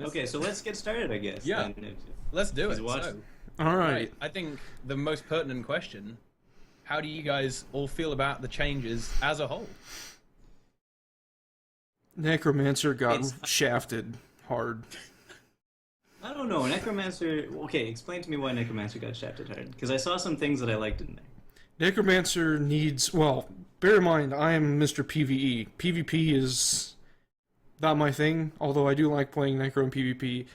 Okay, so let's get started, I guess. Yeah, then. let's do it. So, All right. I think the most pertinent question: how do you guys all feel about the changes as a whole? Necromancer got shafted hard. I don't know. Necromancer. Okay, explain to me why Necromancer got shafted hard. Because I saw some things that I liked in there. Necromancer needs... Well, bear in mind, I am Mr. PvE. PvP is not my thing, although I do like playing Necro in PvP.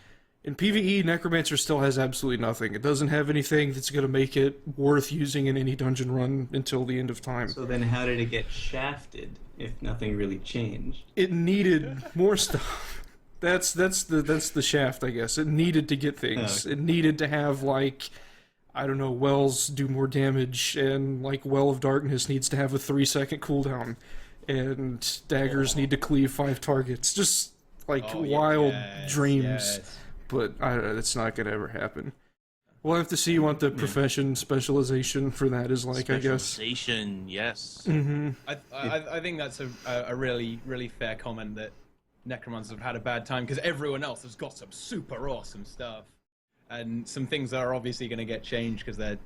In PvE, Necromancer still has absolutely nothing. It doesn't have anything that's going to make it worth using in any dungeon run until the end of time. So then how did it get shafted if nothing really changed? It needed more stuff. That's the shaft, I guess. It needed to get things. Okay. It needed to have, like, I don't know, Wells do more damage, and, like, Well of Darkness needs to have a 3-second cooldown, and daggers need to cleave 5 targets. Just, like, wild dreams. Yes. But it's not going to ever happen. We'll have to see what the profession specialization for that is like, I guess. Specialization, yes. Mm-hmm. I think that's a really, really fair comment that Necromancers have had a bad time because everyone else has got some super awesome stuff. And some things that are obviously going to get changed because they're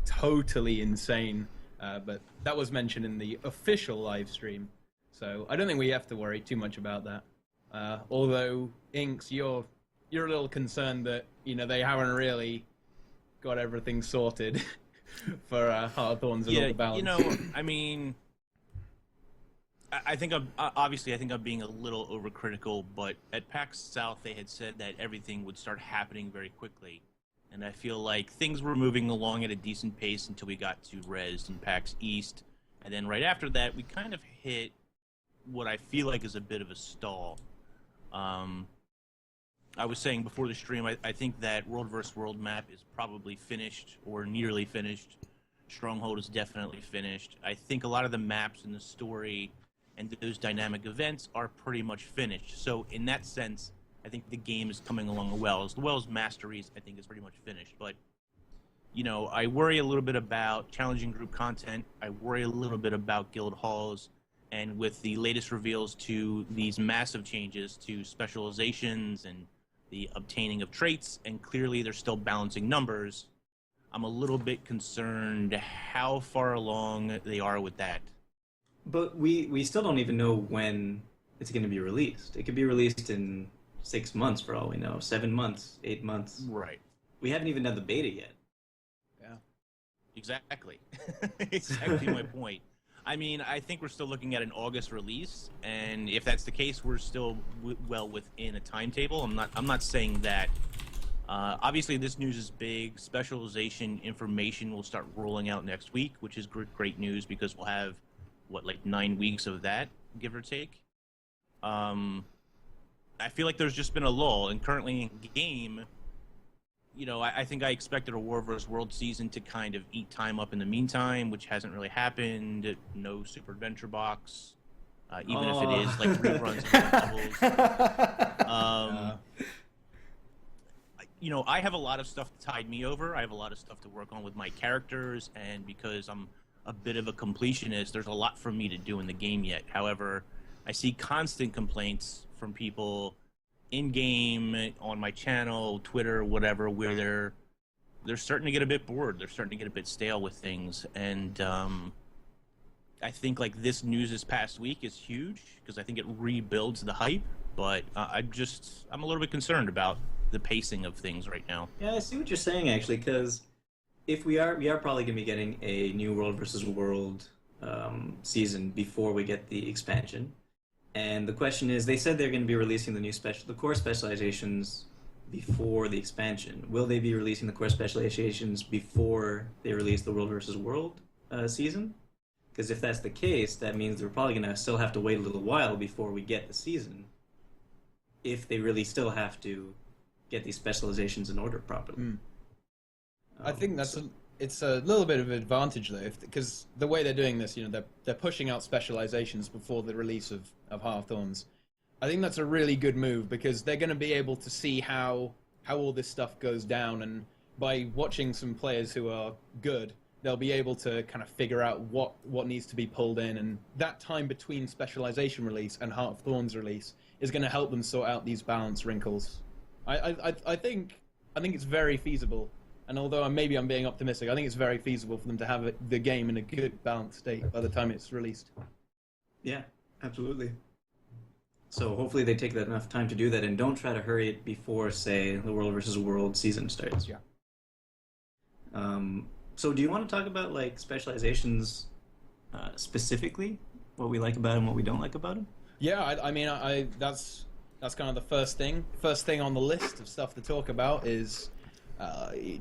totally insane. But that was mentioned in the official live stream. So I don't think we have to worry too much about that. Although, Inks, you're a little concerned that, they haven't really got everything sorted for Hearthorns and all the balance. I mean, I think I'm being a little overcritical, but at PAX South they had said that everything would start happening very quickly, and I feel like things were moving along at a decent pace until we got to Res and PAX East, and then right after that we kind of hit what I feel like is a bit of a stall. I was saying before the stream, I think that World vs. World map is probably finished or nearly finished. Stronghold is definitely finished. I think a lot of the maps and the story and those dynamic events are pretty much finished. So in that sense, I think the game is coming along well. As well as Masteries, I think is pretty much finished. But, I worry a little bit about challenging group content. I worry a little bit about guild halls. And with the latest reveals to these massive changes to specializations and the obtaining of traits, and clearly they're still balancing numbers, I'm a little bit concerned how far along they are with that. But we still don't even know when it's going to be released. It could be released in 6 months for all we know, 7 months, 8 months. Right. We haven't even done the beta yet. Yeah. Exactly. Exactly my point. I mean, I think we're still looking at an August release, and if that's the case, we're still well within a timetable. I'm not saying that. Obviously, this news is big. Specialization information will start rolling out next week, which is great news because we'll have, 9 weeks of that, give or take. I feel like there's just been a lull, and currently in game, I think I expected a War vs. World season to kind of eat time up in the meantime, which hasn't really happened. No Super Adventure Box, even if it is like reruns of levels. I have a lot of stuff to tide me over. I have a lot of stuff to work on with my characters, and because I'm a bit of a completionist, there's a lot for me to do in the game yet. However, I see constant complaints from people in-game, on my channel, Twitter, whatever, where they're starting to get a bit bored. They're starting to get a bit stale with things, and I think this news this past week is huge because I think it rebuilds the hype. But I'm a little bit concerned about the pacing of things right now. Yeah, I see what you're saying actually, because if we are probably going to be getting a new World vs. World season before we get the expansion. And the question is, they said they're going to be releasing the core specializations before the expansion. Will they be releasing the core specializations before they release the World vs. World season? Because if that's the case, that means they're probably going to still have to wait a little while before we get the season, if they really still have to get these specializations in order properly. I think it's a little bit of an advantage though, because the way they're doing this, they're pushing out specializations before the release of Hearthorns. I think that's a really good move because they're going to be able to see how all this stuff goes down, and by watching some players who are good, they'll be able to kind of figure out what needs to be pulled in, and that time between specialization release and Hearthorns release is going to help them sort out these balance wrinkles I think it's very feasible. And although maybe I'm being optimistic, I think it's very feasible for them to have the game in a good balanced state by the time it's released. Yeah, absolutely. So hopefully they take that enough time to do that and don't try to hurry it before, say, the World versus World season starts. Yeah. So do you want to talk about like Specializations specifically? What we like about them, what we don't like about them? Yeah, I mean, that's kind of the first thing. First thing on the list of stuff to talk about is,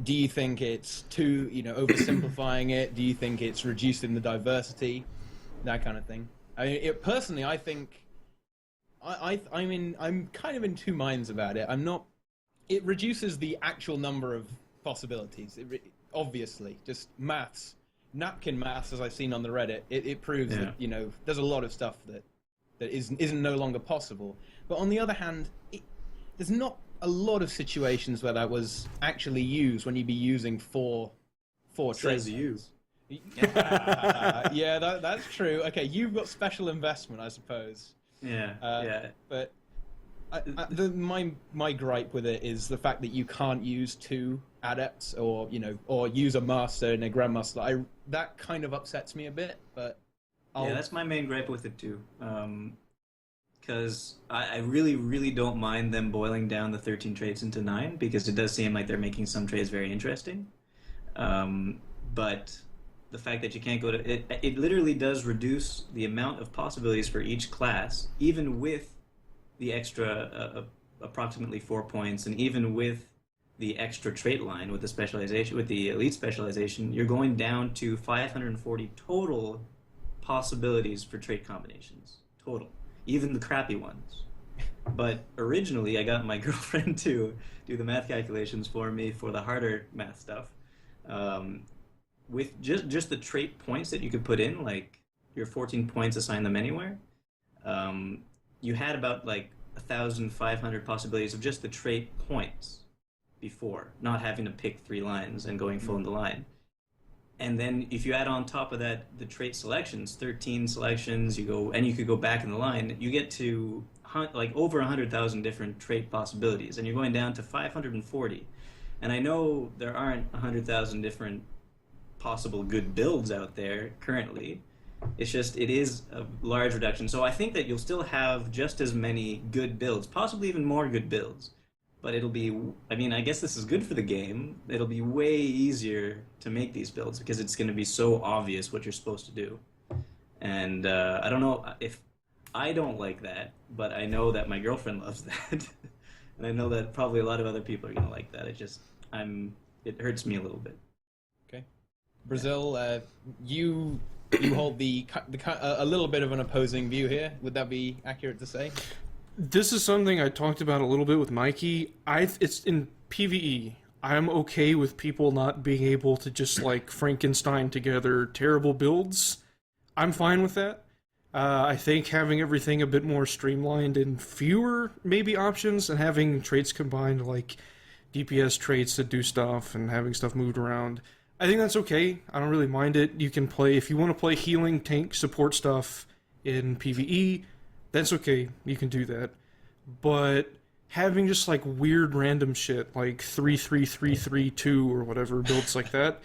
do you think it's too, oversimplifying it? Do you think it's reducing the diversity? That kind of thing. I mean, personally, I think I'm kind of in two minds about it. It reduces the actual number of possibilities. Obviously, just maths, napkin maths, as I've seen on the Reddit, it proves that there's a lot of stuff that isn't no longer possible. But on the other hand, there's not a lot of situations where that was actually used when you'd be using four traits. Yeah, that's true. Okay, you've got special investment, I suppose. Yeah. But my gripe with it is the fact that you can't use two adepts or use a master and a grandmaster. That kind of upsets me a bit. But yeah, that's my main gripe with it too. Because I really, really don't mind them boiling down the 13 traits into 9, because it does seem like they're making some traits very interesting. But the fact that you can't go to it literally does reduce the amount of possibilities for each class, even with the extra approximately 4 points, and even with the extra trait line with the specialization, with the elite specialization, you're going down to 540 total possibilities for trait combinations total, even the crappy ones. But originally, I got my girlfriend to do the math calculations for me for the harder math stuff. With just the trait points that you could put in, like your 14 points, assign them anywhere, you had about like 1,500 possibilities of just the trait points before, not having to pick 3 lines and going full into line. And then if you add on top of that the trait selections, 13 selections, you could go back in the line, you get to like over 100,000 different trait possibilities, and you're going down to 540. And I know there aren't 100,000 different possible good builds out there currently. It's just, it is a large reduction. So I think that you'll still have just as many good builds, possibly even more good builds. But it'll be, I mean, I guess this is good for the game. It'll be way easier to make these builds because it's going to be so obvious what you're supposed to do. And I don't know if I don't like that, but I know that my girlfriend loves that. And I know that probably a lot of other people are going to like that. It hurts me a little bit. Okay. Brazil, you hold a little bit of an opposing view here. Would that be accurate to say? This is something I talked about a little bit with Mikey. It's in PvE. I'm okay with people not being able to just like Frankenstein together terrible builds. I'm fine with that. I think having everything a bit more streamlined and fewer maybe options, and having traits combined like DPS traits that do stuff and having stuff moved around, I think that's okay. I don't really mind it. You can play, if you want to play healing, tank, support stuff in PvE, that's okay. You can do that. But having just like weird random shit like 3-3-3-3-2 or whatever builds like that,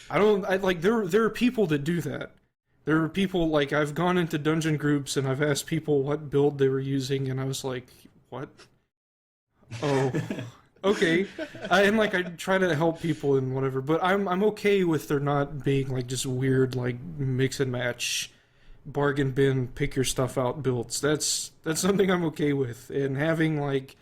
there are people that do that. There are people, like, I've gone into dungeon groups and I've asked people what build they were using, and I was like, what? Oh, okay. I try to help people and whatever, but I'm okay with there not being like just weird like mix and match, bargain bin, pick your stuff out builds. That's something I'm okay with. And having like,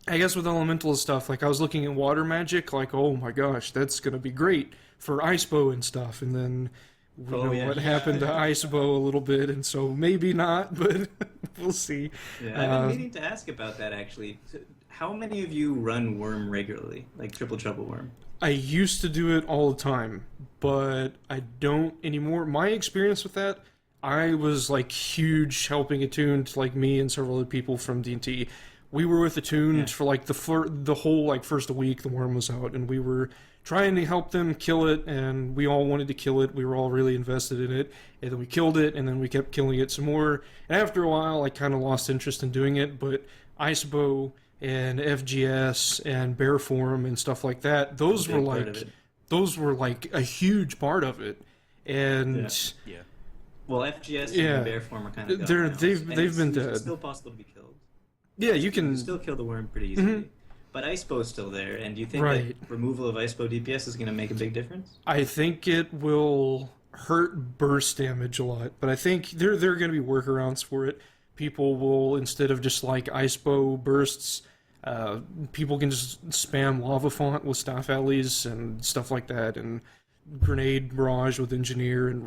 I guess with elemental stuff, like I was looking at water magic, like, oh my gosh, that's gonna be great for Icebow and stuff, and then what happened to Icebow a little bit, and so maybe not, but we'll see. Yeah, I've been meaning to ask about that actually. How many of you run Worm regularly, like Triple Trouble Worm? I used to do it all the time, but I don't anymore. My experience with that, I was like huge helping Attuned, like me and several other people from D&T. We were with Attuned for like the whole like first week the Worm was out, and we were trying to help them kill it, and we all wanted to kill it. We were all really invested in it, and then we killed it, and then we kept killing it some more. And after a while, I kind of lost interest in doing it, but Icebow, and FGS and Bear Form and stuff like that. Those were like a huge part of it. And Yeah. Well, FGS and Bear Form are kind of they've been dead. It's still possible to be killed. Yeah, you can still kill the worm pretty easily. But ISPO's still there, and do you think that removal of ISPO DPS is going to make a big difference? I think it will hurt burst damage a lot, but I think there are going to be workarounds for it. People will, instead of just like ISPO bursts, people can just spam Lava Font with Staff Alleys and stuff like that, and Grenade Barrage with Engineer and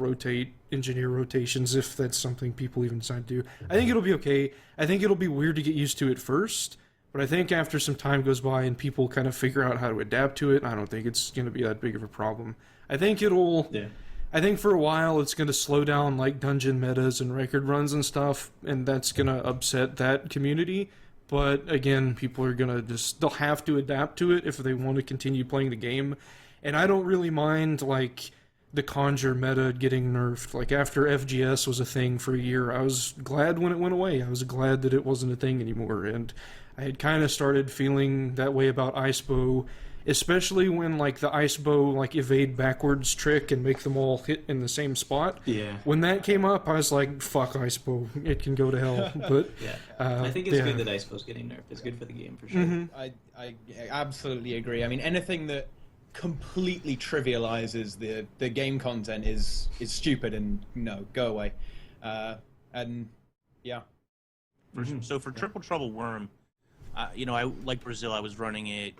Engineer rotations if that's something people even decide to do. I think it'll be okay. I think it'll be weird to get used to it first, but I think after some time goes by and people kind of figure out how to adapt to it, I don't think it's going to be that big of a problem. I think it'll... Yeah. I think for a while it's going to slow down like dungeon metas and record runs and stuff, and that's going to upset that community. But again, people are going to they'll have to adapt to it if they want to continue playing the game. And I don't really mind like the Conjure meta getting nerfed. Like after FGS was a thing for a year, I was glad when it went away. I was glad that it wasn't a thing anymore. And I had kind of started feeling that way about ISPO, especially when like the ISPO like evade backwards trick and make them all hit in the same spot. Yeah. When that came up, I was like, "Fuck ISPO! It can go to hell." But I think it's good that ISPO's getting nerfed. It's good for the game for sure. Mm-hmm. I absolutely agree. I mean, anything that completely trivializes the game content is stupid and no, go away. And yeah. So for Triple Trouble Worm, I like Brazil. I was running it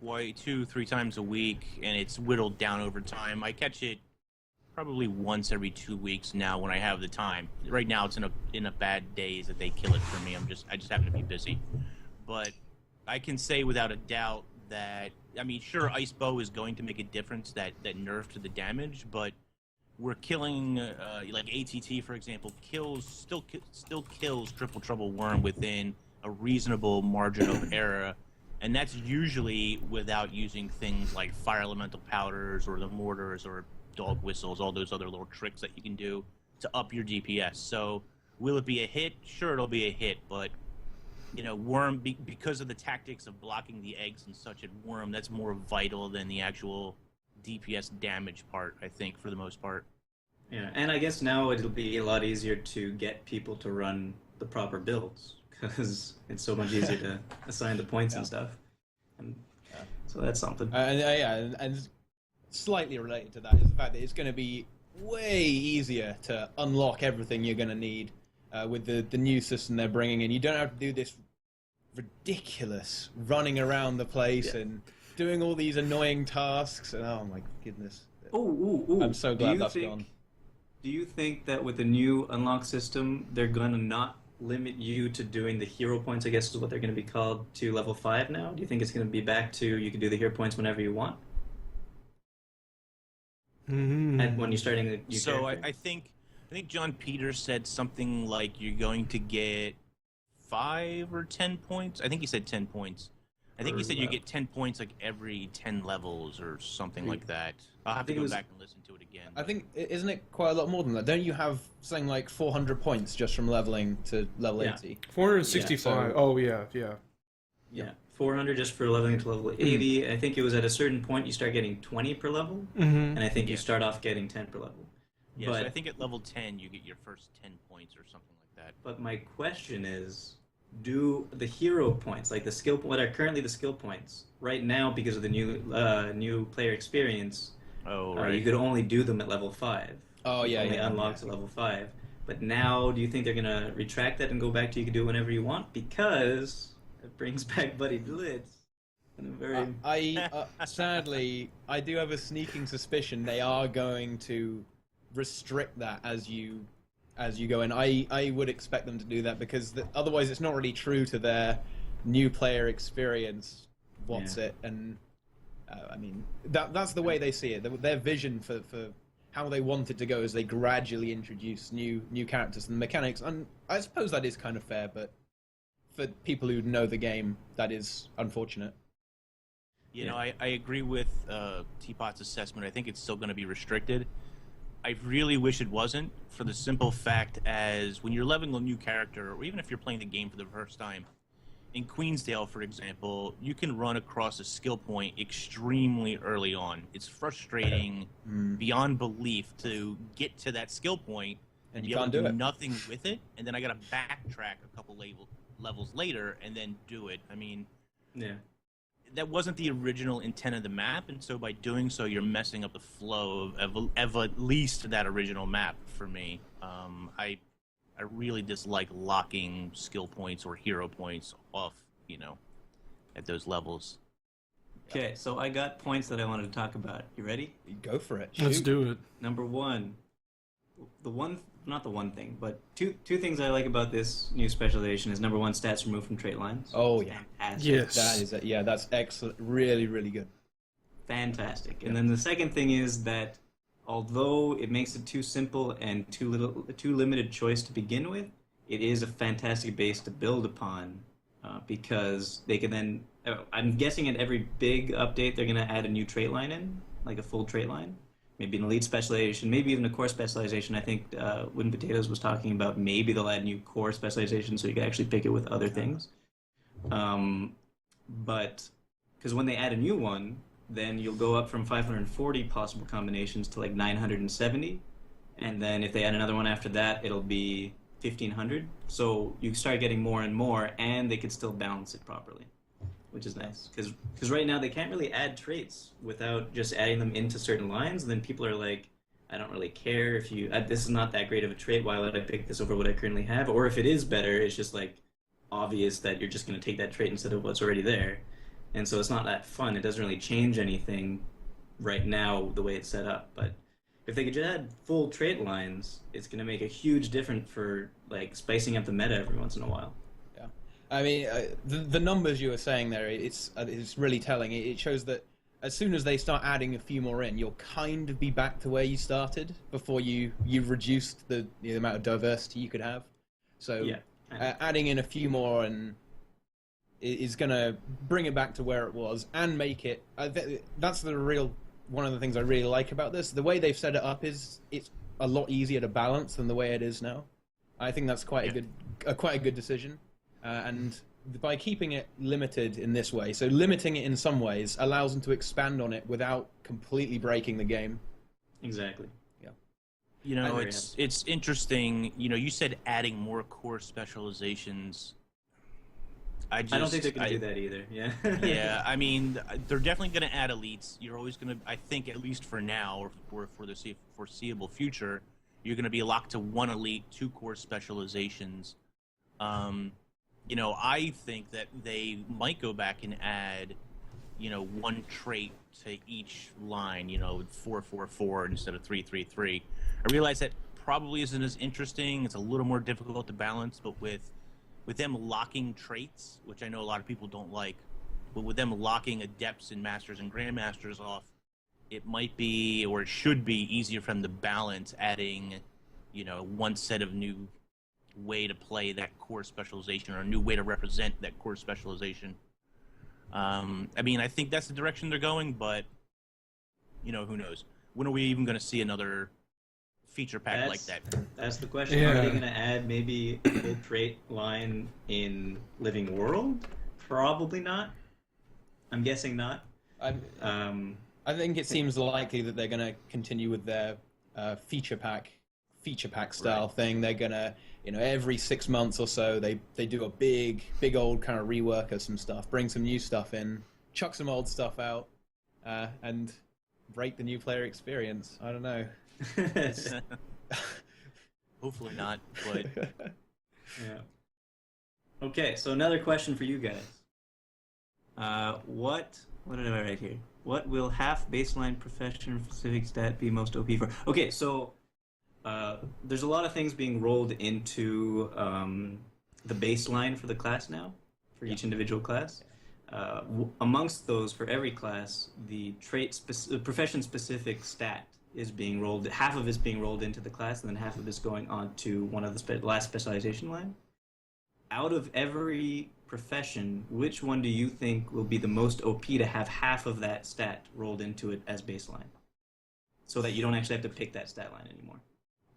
2-3 times a week, and it's whittled down over time. I catch it probably once every 2 weeks now when I have the time. Right now, it's in a bad days that they kill it for me. I just happen to be busy, but I can say without a doubt that sure, ISPO is going to make a difference. That nerf to the damage, but we're killing like ATT for example still kills Triple Trouble Worm within a reasonable margin of error. And that's usually without using things like fire elemental powders or the mortars or dog whistles, all those other little tricks that you can do to up your DPS. So will it be a hit? Sure, it'll be a hit, but Worm, because of the tactics of blocking the eggs and such at Worm, that's more vital than the actual DPS damage part, I think, for the most part. Yeah, and I guess now it'll be a lot easier to get people to run the proper builds, because it's so much easier to assign the points and stuff. And so that's something. And slightly related to that is the fact that it's going to be way easier to unlock everything you're going to need with the new system they're bringing in. You don't have to do this ridiculous running around the place and doing all these annoying tasks. And oh my goodness. Ooh. I'm so glad that's gone. Do you think that with the new unlock system, they're going to not limit you to doing the hero points, I guess is what they're going to be called, to level 5 now? Do you think it's going to be back to you can do the hero points whenever you want? Mm-hmm. And when you're starting the new character? I think John Peters said something like you're going to get 5 or 10 points. I think he said 10 points. I think he said you get 10 points like every 10 levels or something like that. I'll have to go back and listen to it again. I think, isn't it quite a lot more than that? Don't you have something like 400 points just from leveling to level 80? 465. Oh, yeah. Yeah, 400 just for leveling to level 80. I think it was at a certain point you start getting 20 per level, and I think you start off getting 10 per level. Yeah, but so I think at level 10 you get your first 10 points or something like that. But my question is, do the hero points, like the skill, what are currently the skill points, right now because of the new player experience, you could only do them at level 5. Oh, yeah, only unlocks at level 5. But now, do you think they're going to retract that and go back to you can do it whenever you want? Because it brings back Buddy Blitz. Sadly, I do have a sneaking suspicion they are going to restrict that as you go in. I would expect them to do that because otherwise it's not really true to their new player experience. And that's the way they see it. Their vision for how they want it to go is they gradually introduce new characters and mechanics, and I suppose that is kind of fair, but for people who know the game, that is unfortunate. I agree with Teapot's assessment. I think it's still going to be restricted. I really wish it wasn't, for the simple fact as when you're leveling a new character, or even if you're playing the game for the first time, in Queensdale, for example, you can run across a skill point extremely early on. It's frustrating beyond belief to get to that skill point And be you able can't to do do it. nothing with it, and then I got to backtrack a couple levels later and then do it. I mean, Yeah. that wasn't the original intent of the map, and so by doing so, you're messing up the flow of at least that original map for me. I really dislike locking skill points or hero points off, at those levels. Okay, so I got points that I wanted to talk about. You ready? Go for it. Let's Shoot. do it. Number one, not the one thing, but two things I like about this new specialization is number one, stats removed from trait lines. Oh, yeah. Fantastic. Yes. That is it. Yeah, that's excellent. Really, really good. Fantastic. And then the second thing is that although it makes it too simple and too limited choice to begin with, it is a fantastic base to build upon because they can then. I'm guessing at every big update they're going to add a new trait line in, like a full trait line, maybe an elite specialization, maybe even a core specialization. I think when Potatoes was talking about maybe they'll add new core specialization so you can actually pick it with other things. But because when they add a new one, then you'll go up from 540 possible combinations to like 970, and then if they add another one after that, it'll be 1500. So you start getting more and more, and they could still balance it properly, which is nice. Because right now they can't really add traits without just adding them into certain lines. And then people are like, I don't really care if you this is not that great of a trait. Why would I pick this over what I currently have? Or if it is better, it's just like obvious that you're just going to take that trait instead of what's already there. And so it's not that fun. It doesn't really change anything right now the way it's set up. But if they could just add full trait lines, it's going to make a huge difference for like spicing up the meta every once in a while. Yeah. I mean, the numbers you were saying there, it's really telling. It shows that as soon as they start adding a few more in, you'll kind of be back to where you started before you've reduced the amount of diversity you could have. So Yeah. adding in a few more and is going to bring it back to where it was and make it. That's one of the things I really like about this. The way they've set it up is it's a lot easier to balance than the way it is now. I think that's quite a good decision, and by keeping it limited in this way, so limiting it in some ways allows them to expand on it without completely breaking the game. Exactly. Yeah. It's interesting. You said adding more core specializations. I don't think they're going to do that either. Yeah. Yeah, I mean, they're definitely going to add elites. You're always going to, I think, at least for now, or for the foreseeable future, you're going to be locked to one elite, two core specializations. I think that they might go back and add, one trait to each line, 4-4-4 instead of 3-3-3. I realize that probably isn't as interesting. It's a little more difficult to balance, but with them locking traits, which I know a lot of people don't like, but with them locking adepts and masters and grandmasters off, it might be, or it should be, easier for them to balance adding, one set of new way to play that core specialization or a new way to represent that core specialization. I mean, I think that's the direction they're going, but, who knows? When are we even going to see another feature pack like that? That's the question. Yeah. Are they going to add maybe a full trait line in Living World? Probably not. I'm guessing not. I think it seems likely that they're going to continue with their feature pack style thing. They're going to, every 6 months or so, they do a big old kind of rework of some stuff, bring some new stuff in, chuck some old stuff out, and break the new player experience. I don't know. Hopefully not, but Yeah. Okay, so another question for you guys. What did I write here? What will half baseline profession specific stat be most OP for? Okay, so there's a lot of things being rolled into the baseline for the class now, for each individual class. Amongst those, for every class, the profession specific stat is being rolled. Half of it's being rolled into the class, and then half of it's going on to one of the last specialization line. Out of every profession, which one do you think will be the most OP to have half of that stat rolled into it as baseline, so that you don't actually have to pick that stat line anymore?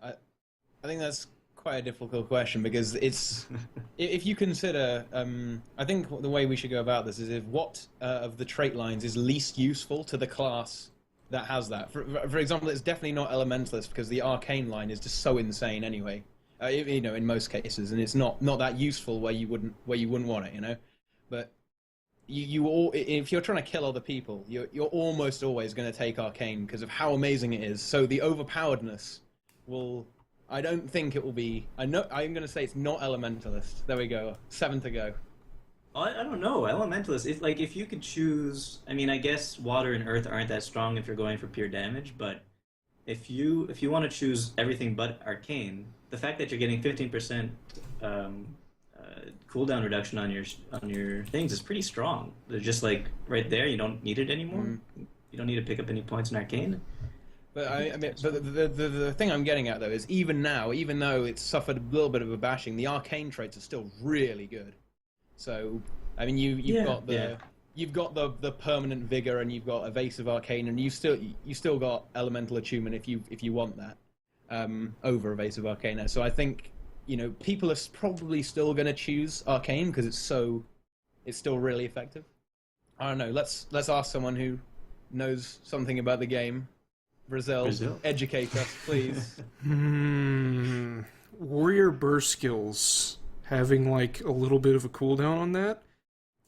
I think that's quite a difficult question because it's if you consider I think the way we should go about this is if what of the trait lines is least useful to the class that has that. For example, it's definitely not elementalist because the arcane line is just so insane anyway. You know, in most cases, and it's not that useful where you wouldn't want it, you know. But you all, if you're trying to kill other people, you're almost always going to take arcane because of how amazing it is. So the overpoweredness will. I don't think it will be. I'm going to say it's not elementalist. There we go. 7 to go. I don't know. Elementalist. It's like if you could choose. I mean, I guess water and earth aren't that strong if you're going for pure damage, but if you want to choose everything but arcane, the fact that you're getting 15% cooldown reduction on your things is pretty strong. They're just like right there. You don't need it anymore. You don't need to pick up any points in arcane. But I mean, but the thing I'm getting at though is even now, even though it's suffered a little bit of a bashing, the arcane traits are still really good. So I mean, you've got the permanent vigor, and you've got evasive arcane, and you still got elemental attunement if you want that over evasive arcane. So I think, you know, people are probably still going to choose arcane because it's still really effective. I don't know. Let's ask someone who knows something about the game. Brazil. Educate us, please. Warrior burst skills having like a little bit of a cooldown on that.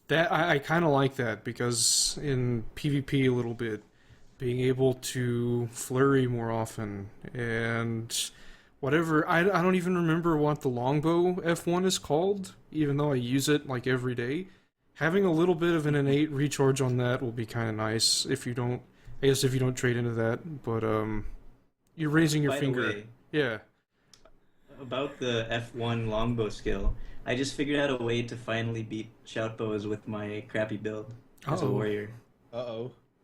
That I kind of like that because in PvP a little bit, being able to flurry more often and whatever. I don't even remember what the longbow F1 is called, even though I use it like every day. Having a little bit of an innate recharge on that will be kind of nice if you don't. I guess if you don't trade into that, but you're raising your finger. By the way, yeah. About the F1 longbow skill, I just figured out a way to finally beat shoutbows with my crappy build as a warrior.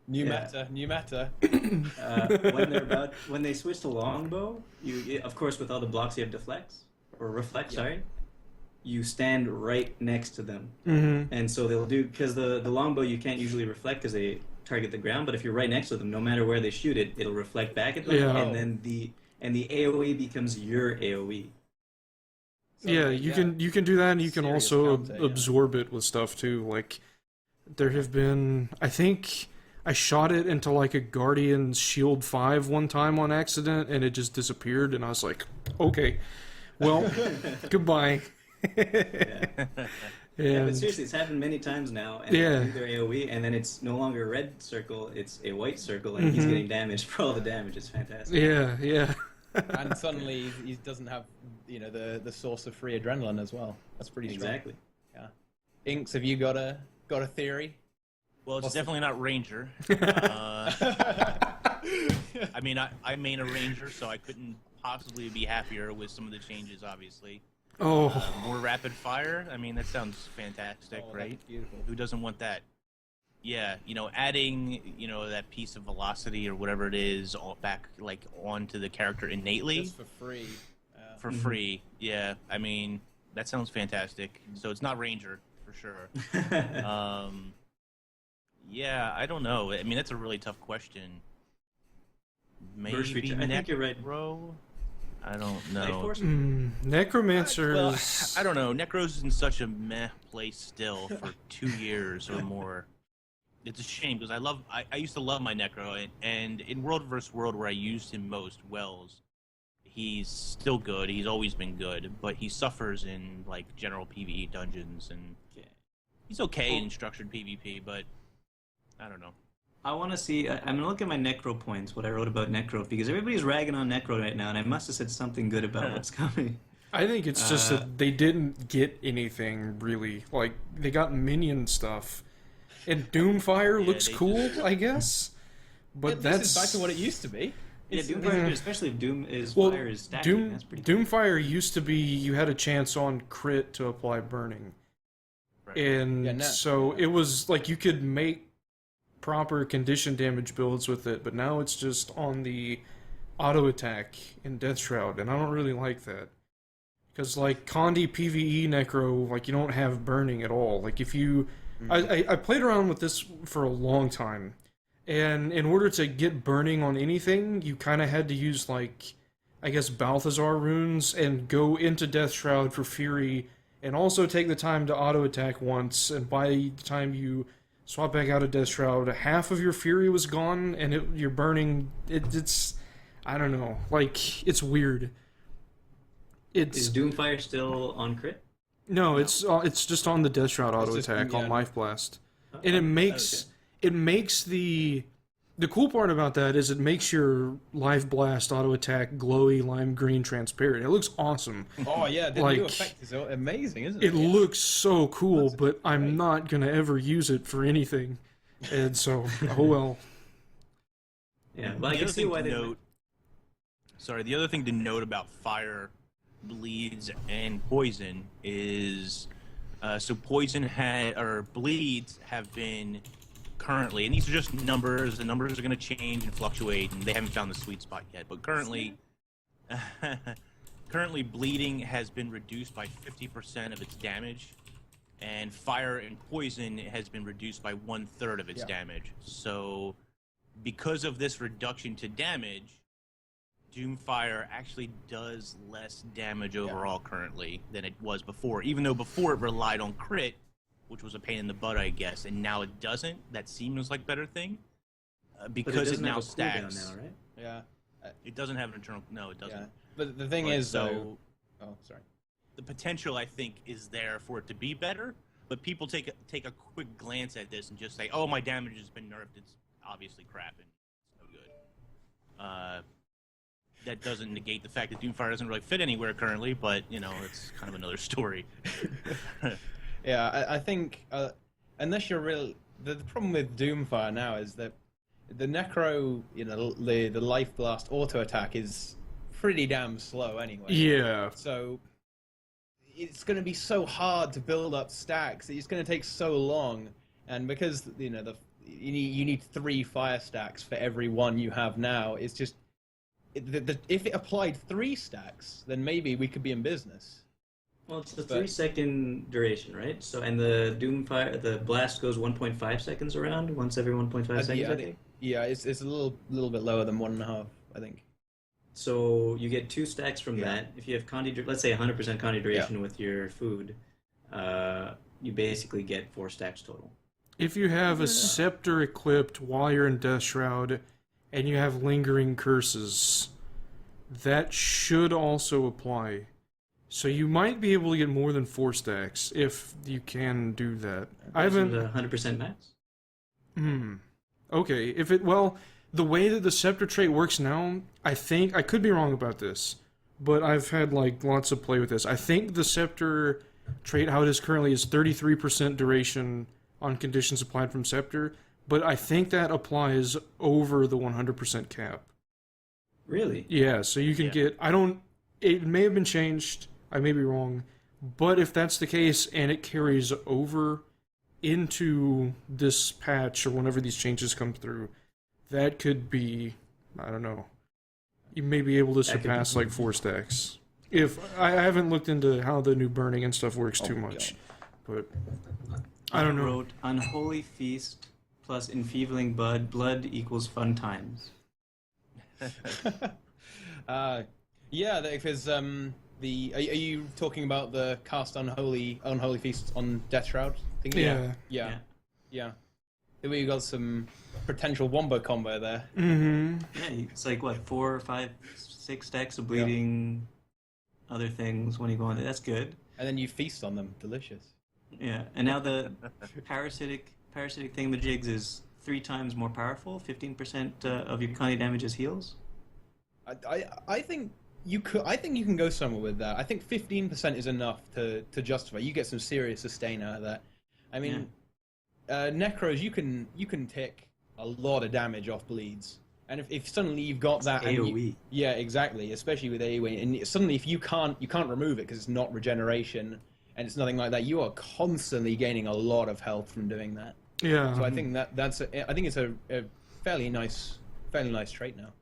New meta. When they switch to longbow, you of course with all the blocks you have deflects or reflect. Sorry, you stand right next to them, and so they'll do because the longbow you can't usually reflect because they target the ground, but if you're right next to them, no matter where they shoot it, it'll reflect back at them, and then the AOE becomes your AOE. So, yeah, you can do that, and you can also absorb it with stuff too. Like there have been, I think I shot it into like a Guardian's Shield 5 one time on accident, and it just disappeared, and I was like, okay, well, goodbye. Yeah, but seriously, it's happened many times now, and they do their AoE, and then it's no longer a red circle, it's a white circle, and he's getting damaged for all the damage. It's fantastic. Yeah. And suddenly he doesn't have, you know, the source of free adrenaline as well. That's pretty strong. Exactly. Yeah. Inks, have you got a theory? Well, it's definitely not Ranger. I mean, I main a Ranger, so I couldn't possibly be happier with some of the changes, obviously. More rapid fire. I mean, that sounds fantastic, right? Beautiful. Who doesn't want that? Yeah, you know, adding, you know, that piece of velocity or whatever it is back like onto the character innately. Just for free. For free. Yeah. I mean, that sounds fantastic. So it's not Ranger for sure. Yeah, I don't know. I mean, that's a really tough question. Maybe I think you're right, bro. I don't know. Necromancers. Well, I don't know. Necro's in such a meh place still for 2 years or more. It's a shame because I used to love my Necro, and in World vs. World where I used him most, Wells, he's still good. He's always been good, but he suffers in like general PvE dungeons, and he's okay in structured PvP, but I don't know. I want to see. I'm gonna look at my Necro points. What I wrote about Necro because everybody's ragging on Necro right now, and I must have said something good about what's coming. I think it's just that they didn't get anything really. Like they got minion stuff, and Doomfire looks cool, I guess. But that's back to what it used to be. Yeah, Doomfire, especially if fire is stacking. That's pretty cool. Doomfire used to be you had a chance on crit to apply burning, and it was like you could make proper condition damage builds with it, but now it's just on the auto attack in Death Shroud, and I don't really like that. Because like Condi PvE Necro, like you don't have burning at all. Like if you, I played around with this for a long time, and in order to get burning on anything, you kind of had to use like I guess, Balthazar runes and go into Death Shroud for Fury, and also take the time to auto attack once. And by the time you swap back out of Death Shroud, half of your Fury was gone, and you're burning. It's I don't know, like it's weird. Is Doomfire still on crit? No, it's just on the Death Shroud auto attack on Life Blast, and it makes the cool part about that is it makes your Life Blast auto attack glowy lime green transparent. It looks awesome. Oh yeah, the new effect is amazing, isn't it? It looks so cool, but I'm not gonna ever use it for anything, and so oh well. Yeah, well, I can see why they. The other thing to note about fire, bleeds, and poison is so bleeds have been currently, and these are just numbers. The numbers are going to change and fluctuate, and they haven't found the sweet spot yet. But currently, bleeding has been reduced by 50% of its damage, and fire and poison has been reduced by 1/3 of its damage. So, because of this reduction to damage, Doomfire actually does less damage overall currently than it was before. Even though before it relied on crit, which was a pain in the butt, I guess, and now it doesn't. That seems like a better thing because it now stacks. Now, right? Yeah, it doesn't have an internal. No, it doesn't. Yeah. But the thing is, though. Oh, sorry. The potential, I think, is there for it to be better, but people take a quick glance at this and just say, "Oh, my damage has been nerfed. It's obviously crap and it's no good." That doesn't negate the fact that Doomfire doesn't really fit anywhere currently, but it's kind of another story. Yeah, I think unless you're real, the problem with Doomfire now is that the Necro, the Life Blast auto attack is pretty damn slow anyway. Yeah. So it's going to be so hard to build up stacks. It's going to take so long, and because you need 3 fire stacks for every one you have now. It's just if it applied 3 stacks, then maybe we could be in business. Well, it's a 3-second duration, right? So, and the Doomfire, the blast goes 1.5 seconds around, once every 1.5 seconds, I think. Yeah, it's a little bit lower than 1.5, I think. So you get 2 stacks from that. If you have let's say 100% Condi duration with your food, you basically get 4 stacks total. If you have a scepter equipped while you're in Death Shroud, and you have lingering curses, that should also apply. So you might be able to get more than 4 stacks if you can do that. I haven't 100% max. Okay, the way that the scepter trait works now, I think I could be wrong about this, but I've had lots of play with this. I think the scepter trait, how it is currently, is 33% duration on conditions applied from scepter, but I think that applies over the 100% cap. Really? Yeah, so you can get. It may have been changed. I may be wrong, but if that's the case and it carries over into this patch or whenever these changes come through, that could be, I don't know, you may be able to surpass 4 stacks. If I haven't looked into how the new burning and stuff works too much, but I don't know. Wrote Unholy Feast plus Enfeebling Blood equals fun times. Yeah, because are you talking about the cast Unholy Feast on Death Shroud thing? Yeah. Maybe you got some potential wombo combo there. Mm-hmm. Yeah, it's 4, 5, 6 stacks of bleeding, other things when you go on there. That's good. And then you feast on them. Delicious. Yeah, and now the parasitic thingamajigs is 3 times more powerful. 15% of your Condi damage is heals. I think you can go somewhere with that. I think 15% is enough to justify. You get some serious sustain out of that. I mean, Necros, you can take a lot of damage off bleeds, and if suddenly you've got that, AOE. Yeah, exactly. Especially with AOE, and suddenly if you can't remove it because it's not regeneration and it's nothing like that, you are constantly gaining a lot of health from doing that. Yeah. So I think it's a fairly nice trait now.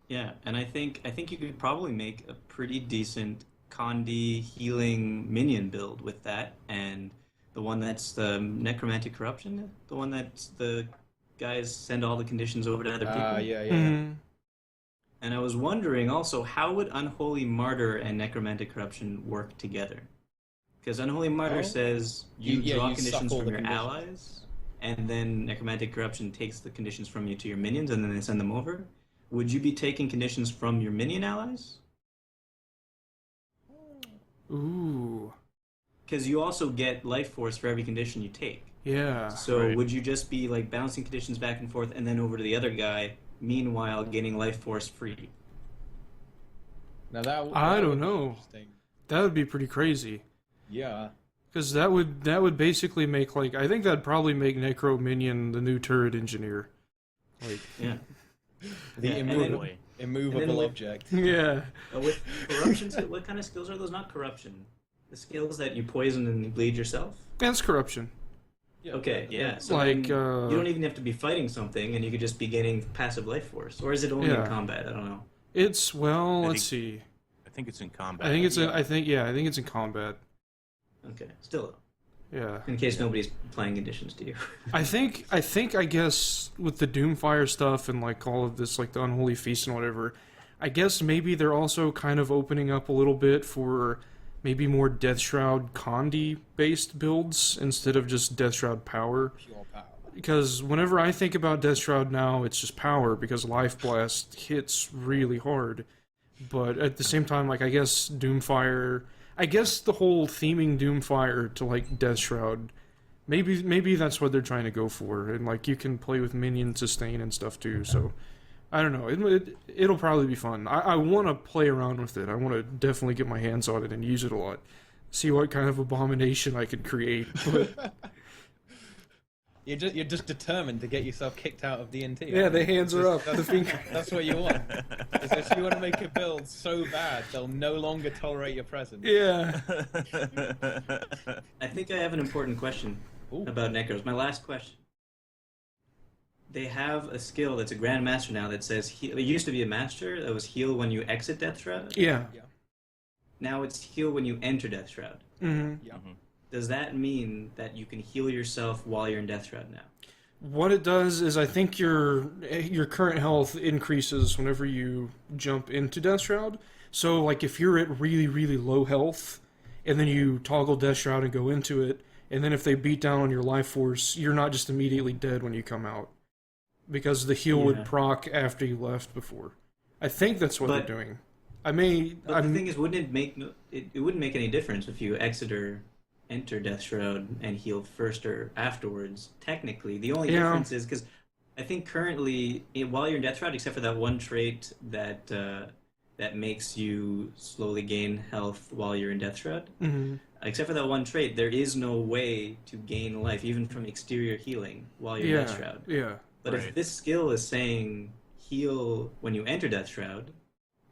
Yeah, and I think you could probably make a pretty decent Condi healing minion build with that, and the one that's the Necromantic Corruption, the one that the guys send all the conditions over to other people. Yeah. Mm-hmm. And I was wondering also, how would Unholy Martyr and Necromantic Corruption work together? Because Unholy Martyr Oh. says you draw you suck conditions all from the your conditions. allies, and then Necromantic Corruption takes the conditions from you to your minions, and then they send them over. Would you be taking conditions from your minion allies? Ooh. Because you also get life force for every condition you take. Yeah. So Right. would you just be like bouncing conditions back and forth, and then over to the other guy, meanwhile gaining life force free? Now that I don't would be know. interesting. That would be pretty crazy. Yeah. Because that would basically make, like, I think that'd probably make Necro Minion the new turret engineer. Like, Yeah. The Yeah, and then- immovable, Boy. immovable with- object. yeah. With corruption, what kind of skills are those? Not corruption. The skills that you poison and bleed yourself? That's corruption. Yeah, Okay, yeah. So Like, then you don't even have to be fighting something, and you could just be getting passive life force. Or is it only Yeah. in combat? I don't know. It's, well, I let's see. I think it's in combat. I think it's, Yeah. I think it's in combat. Okay, still, Yeah. in case nobody's playing conditions to you. I guess with the Doomfire stuff and like all of this, like the Unholy Feast and whatever, I guess maybe they're also kind of opening up a little bit for maybe more Death Shroud Condi based builds instead of just Death Shroud power. Pure power. Because whenever I think about Death Shroud now, it's just power because Life Blast hits really hard. But at the same time, like, I guess Doomfire, I guess the whole theming Doomfire to like Death Shroud, maybe that's what they're trying to go for, and like you can play with minion sustain and stuff too. So I don't know, it'll probably be fun. I want to play around with it. I want to definitely get my hands on it and use it a lot, see what kind of abomination I could create. But You're just determined to get yourself kicked out of D&T. yeah, the hands are up. The finger. That's what you want. It's just you want to make a build so bad they'll no longer tolerate your presence. Yeah. I think I have an important question Ooh. about Necros. My last question. They have a skill that's a Grandmaster now that says, it used to be a Master that was heal when you exit Death Shroud. Yeah. Now it's heal when you enter Death Shroud. Mm-hmm. Yeah. Does that mean that you can heal yourself while you're in Death Shroud now? What it does is I think your current health increases whenever you jump into Death Shroud. So like if you're at really, really low health and then you toggle Death Shroud and go into it, and then if they beat down on your life force, you're not just immediately dead when you come out. Because the heal would Yeah. proc after you left before. I think that's what But- they're doing. But the thing is, wouldn't it make it wouldn't make any difference if you exit or enter Death Shroud and heal first or afterwards? Technically, the only Yeah. difference is because I think currently, while you're in Death Shroud, except for that one trait that that makes you slowly gain health while you're in Death Shroud, Mhm. except for that one trait, there is no way to gain life even from exterior healing while you're in Death Yeah, Shroud. yeah. But if Right. this skill is saying heal when you enter Death Shroud,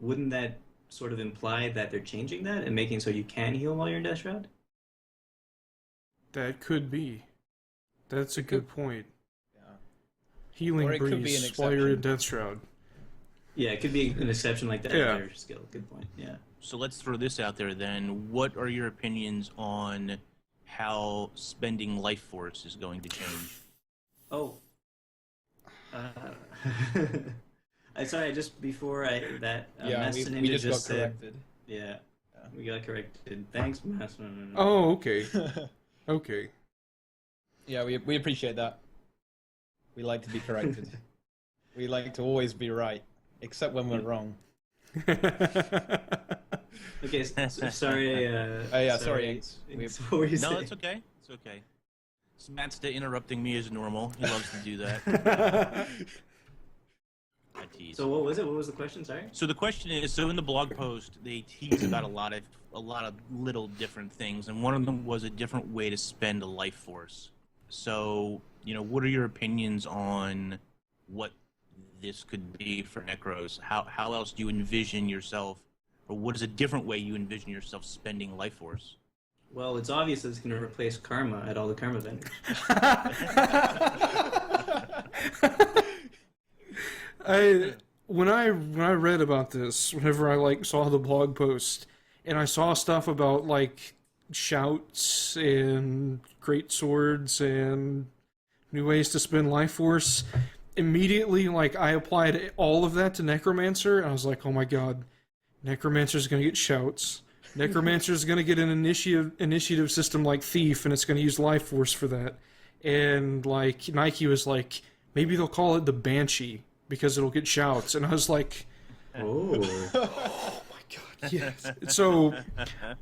wouldn't that sort of imply that they're changing that and making so you can heal while you're in Death Shroud? That could be. That's a good point. Yeah. Healing Or it could be breeze an while you're in exception. Death Shroud. Yeah, it could be an exception like that Yeah. other skill. Good point. Yeah. So let's throw this out there then. What are your opinions on how spending life force is going to change? Oh. I sorry. Just before that, Yeah, Master we Ninja just got said, corrected. Yeah, we got corrected. Thanks, Master. Oh, okay. Okay. Yeah, we appreciate that. We like to be corrected. We like to always be right, except when we're wrong. Okay, sorry. Oh, yeah, sorry, Inks. What were you No, saying? it's okay. It's okay. Matt's interrupting me is normal. He loves to do that. I tease. So what was it? What was the question? Sorry. So the question is, so in the blog post, they tease about a lot of little different things, and one of them was a different way to spend a life force. So, what are your opinions on what this could be for Necros? How else do you envision yourself, or what is a different way you envision yourself spending life force? Well, it's obvious that it's going to replace karma at all the karma vendors. When I read about this, whenever I saw the blog post, and I saw stuff about shouts and great swords and new ways to spend life force, immediately, like, I applied all of that to Necromancer, and I was like, oh my god, Necromancer's gonna get shouts. Necromancer's gonna get an initiative system like Thief, and it's gonna use Life Force for that. And, like, Nike was like, maybe they'll call it the Banshee, because it'll get shouts. And I was like, Oh. oh my god, yes. So,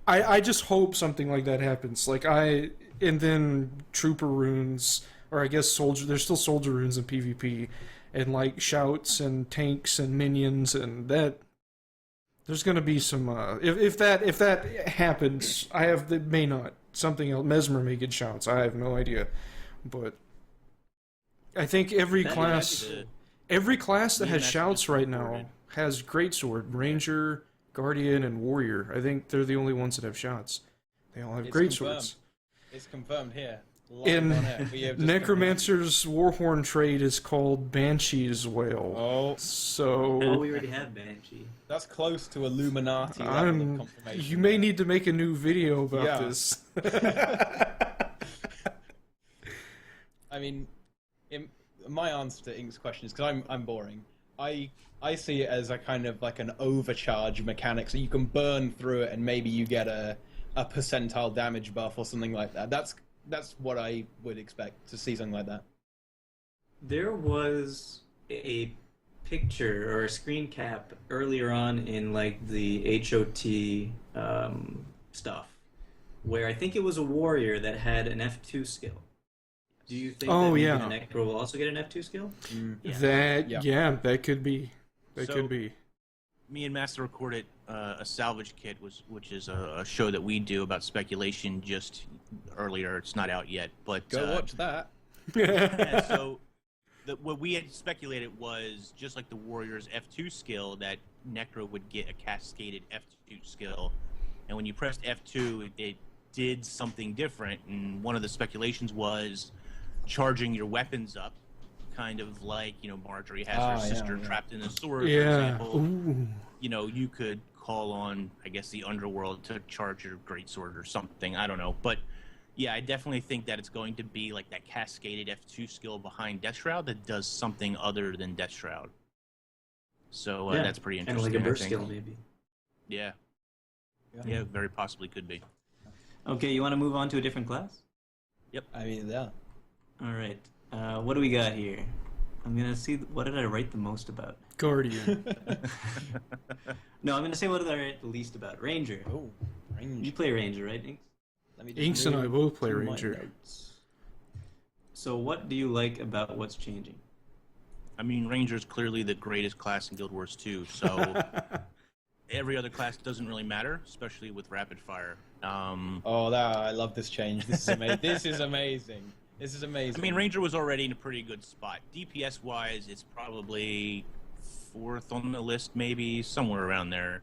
I just hope something like that happens. Like, and then Trooper runes, or I guess there's still Soldier runes in PvP, and, like, shouts and tanks and minions, and that... There's going to be some, if that happens, it may not. Something else, Mesmer may get shouts, I have no idea. But I think every class that has shouts right now has Greatsword, Ranger, Guardian, and Warrior. I think they're the only ones that have shouts. They all have Greatswords. It's confirmed here. In Necromancer's Warhorn trait is called Banshee's Wail. Oh. So... we already have Banshee. That's close to Illuminati level of confirmation. You may need to make a new video about this. I mean, my answer to Ink's question is, because I'm boring, I see it as a kind of like an overcharge mechanic, so you can burn through it and maybe you get a percentile damage buff or something like that. That's what I would expect to see, something like that. There was a picture or a screen cap earlier on in like the HOT stuff, where I think it was a warrior that had an F2 skill. Do you think that maybe the Necro will also get an F2 skill? That could be. Could be. Me and Master recorded a salvage kit, which is a show that we do about speculation just earlier. It's not out yet, but go watch that. Yeah, so what we had speculated was just like the Warrior's F2 skill, that Necro would get a cascaded F2 skill, and when you pressed F2, it did something different. And one of the speculations was charging your weapons up, kind of like, Marjorie has her sister trapped in a sword, for example. Ooh. You could call on, I guess, the underworld to charge your greatsword or something. I don't know. But, yeah, I definitely think that it's going to be like that cascaded F2 skill behind Death Shroud that does something other than Death Shroud. So that's pretty interesting. Kind of like a burst skill, maybe. Yeah. Yeah, very possibly could be. Okay, you want to move on to a different class? Yep. I mean, yeah. All right. What do we got here? I'm going to see, what did I write the most about? Guardian. No, I'm going to say what did I write the least about? Ranger. Oh, Ranger. You play Ranger, right, Inks? Inks and I both play Ranger. So what do you like about what's changing? I mean, Ranger's clearly the greatest class in Guild Wars 2, so every other class doesn't really matter, especially with Rapid Fire. I love this change. This is amazing. This is amazing. This is amazing. I mean, Ranger was already in a pretty good spot. DPS-wise, it's probably 4th on the list, maybe, somewhere around there.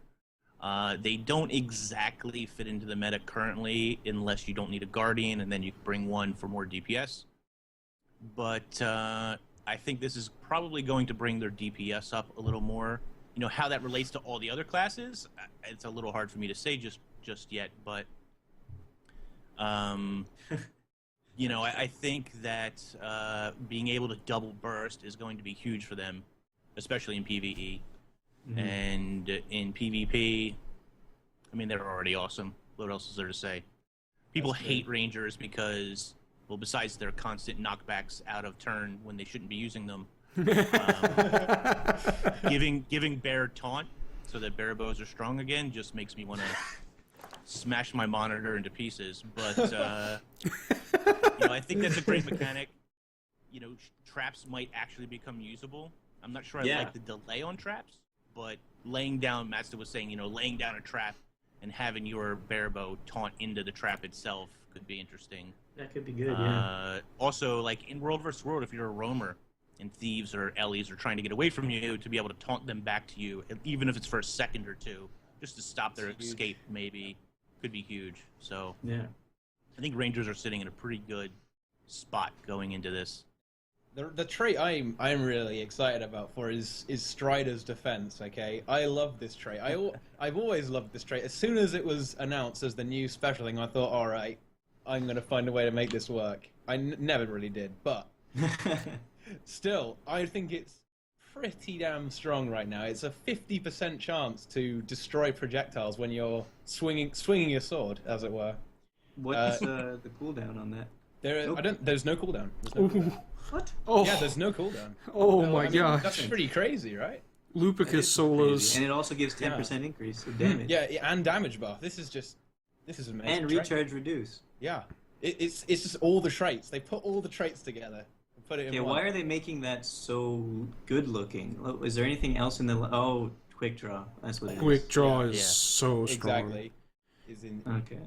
They don't exactly fit into the meta currently, unless you don't need a Guardian, and then you bring one for more DPS. But I think this is probably going to bring their DPS up a little more. How that relates to all the other classes, it's a little hard for me to say just yet, but... I think that being able to double burst is going to be huge for them, especially in PvE. Mm-hmm. And in PvP, I mean, they're already awesome. What else is there to say? People hate Rangers because, well, besides their constant knockbacks out of turn when they shouldn't be using them, giving Bear taunt so that Bear bows are strong again just makes me want to smash my monitor into pieces. But I think that's a great mechanic. Traps might actually become usable. I'm not sure I like the delay on traps, but laying down, Matsuda was saying, laying down a trap and having your bear bow taunt into the trap itself could be interesting. That could be good, yeah. Also, like in World vs. World, if you're a roamer and thieves or Ellies are trying to get away from you, to be able to taunt them back to you, even if it's for a second or two, just to stop their escape, maybe, could be huge. So, yeah. I think Rangers are sitting in a pretty good spot going into this. The trait I'm really excited about for is Strider's Defense. Okay, I love this trait. I've always loved this trait. As soon as it was announced as the new special thing, I thought, all right, I'm gonna find a way to make this work. I never really did, but Still, I think it's pretty damn strong right now. It's a 50% chance to destroy projectiles when you're swinging your sword, as it were. What's the cooldown on that? There's no cooldown. There's no cooldown. What? Oh, Yeah, there's no cooldown. oh No, my I mean, gosh. That's pretty crazy, right? That Lupicus is solos. crazy. And it also gives 10% increase of damage. Yeah, and damage buff. This is amazing. And recharge reduce. Yeah, it's just all the traits. They put all the traits together and put it in Okay, one. why are they making that so good looking? Is there anything else in the... Oh, quick draw. That's what it is. Quick draw is Yeah. so strong. Exactly. Is in. Okay.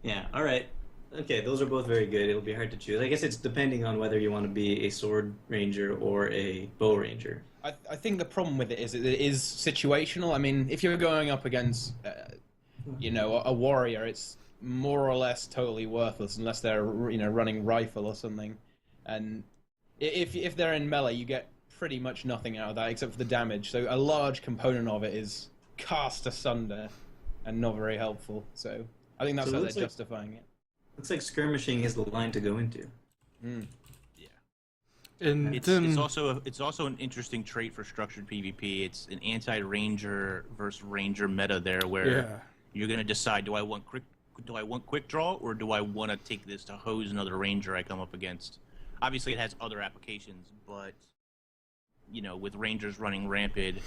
Yeah, alright. Okay, those are both very good. It'll be hard to choose. I guess it's depending on whether you want to be a sword ranger or a bow ranger. I think the problem with it is situational. I mean, if you're going up against, a warrior, it's more or less totally worthless unless they're running rifle or something. And if they're in melee, you get pretty much nothing out of that except for the damage. So a large component of it is cast asunder and not very helpful. So I think that's So it how they're looks like- justifying it. Looks like skirmishing is the line to go into. Mm. And It's then also an interesting trait for structured PvP. It's an anti-ranger versus ranger meta there, where yeah. you're gonna decide: do I want quick draw, or do I want to take this to hose another ranger I come up against? Obviously, it has other applications, but with rangers running rampant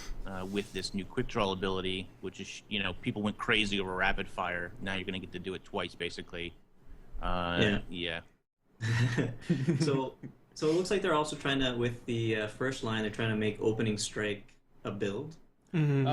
with this new quick draw ability, which is people went crazy over rapid fire. Now you're gonna get to do it twice, basically. Yeah. So it looks like they're also trying to, with the first line, they're trying to make opening strike a build. Mhm.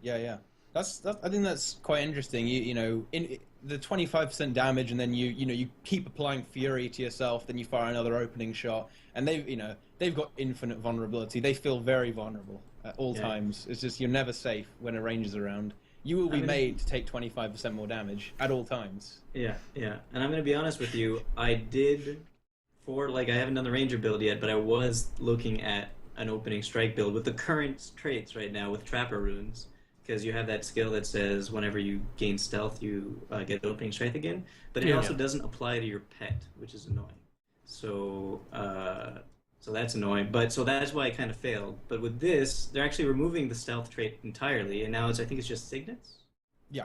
Yeah. I think that's quite interesting. In the 25% damage, and then you keep applying fury to yourself, then you fire another opening shot, and they've got infinite vulnerability. They feel very vulnerable at all times. It's just you're never safe when a ranger's around. You will be made to take 25% more damage at all times. Yeah. And I'm going to be honest with you, I haven't done the ranger build yet, but I was looking at an opening strike build with the current traits right now with trapper runes, because you have that skill that says whenever you gain stealth, you get opening strike again, but it also doesn't apply to your pet, which is annoying. So that's annoying. So that's why I kind of failed. But with this, they're actually removing the stealth trait entirely, and now I think it's just signets. Yeah.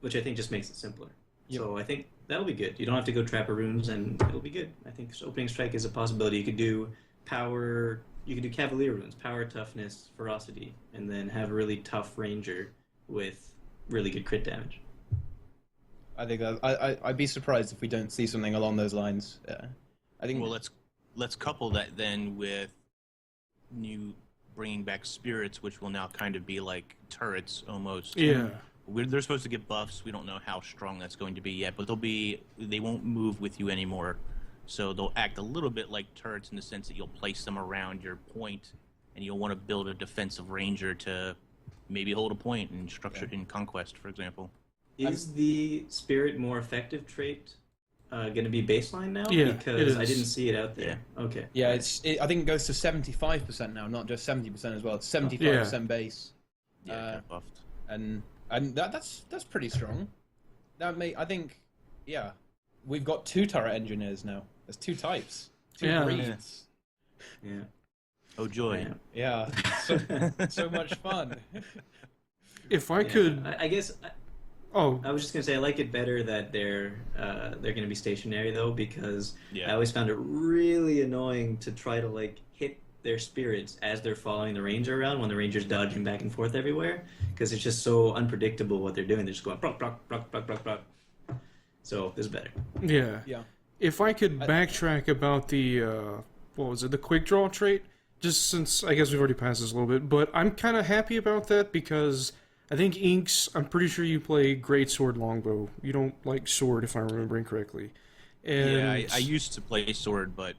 Which I think just makes it simpler. Yep. So I think that'll be good. You don't have to go trapper runes, and it'll be good. I think opening strike is a possibility. You could do power. You could do cavalier runes, power, toughness, ferocity, and then have a really tough ranger with really good crit damage. I think I'd be surprised if we don't see something along those lines. I think. Well, let's couple that then with bringing back spirits, which will now kind of be like turrets almost. Yeah. They're supposed to get buffs. We don't know how strong that's going to be yet, but they won't move with you anymore. So they'll act a little bit like turrets in the sense that you'll place them around your point, and you'll want to build a defensive ranger to maybe hold a point in structured in Conquest, for example. Is the spirit more effective trait going to be baseline now? Yeah, because it I is. didn't see it out there. Okay. Yeah, I think it goes to 75% now, not just 70% as well. It's 75% base. Yeah, get buffed. And that's pretty strong. I think, we've got 2 turret engineers now. There's 2 types, 2 breeds. Yeah. Oh joy! Yeah, so much fun. If I could, I guess. oh, I was just gonna say I like it better that they're gonna be stationary though, because Yeah. I always found it really annoying to try to hit their spirits as they're following the ranger around when the ranger's dodging back and forth everywhere, because it's just so unpredictable what they're doing. They're just going proc proc proc proc proc proc. So this is better. yeah. Yeah. If I could backtrack about the the quick draw trait, just since I guess we've already passed this a little bit, but I'm kind of happy about that because I think Inks, I'm pretty sure you play Greatsword Longbow. You don't like sword, if I'm remembering correctly. And Yeah, I used to play sword, but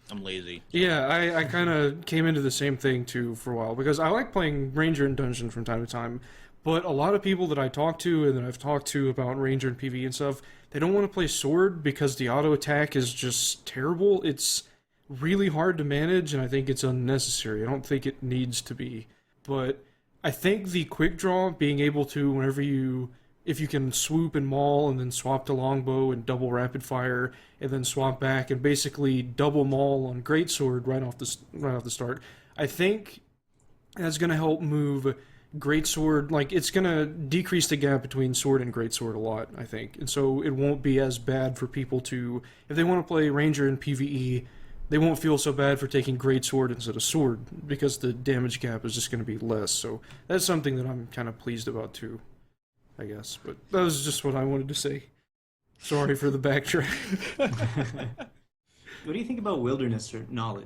I'm lazy. yeah, I kind of came into the same thing too for a while because I like playing Ranger in Dungeon from time to time, but a lot of people that I talk to and that I've talked to about Ranger and PvE and stuff, they don't want to play sword because the auto attack is just terrible. It's really hard to manage, and I think it's unnecessary. I don't think it needs to be, but I think the quick draw, being able to, whenever you if you can swoop and maul and then swap to longbow and double rapid fire and then swap back and basically double maul on greatsword right off the start, I think that's going to help move greatsword. Like, it's going to decrease the gap between sword and greatsword a lot, I think, and so it won't be as bad for people to, if they want to play ranger in PvE, they won't feel so bad for taking greatsword instead of sword because the damage gap is just going to be less. So that's something that I'm kind of pleased about too, I guess. But that was just what I wanted to say. Sorry for the backtrack. What do you think about wilderness knowledge,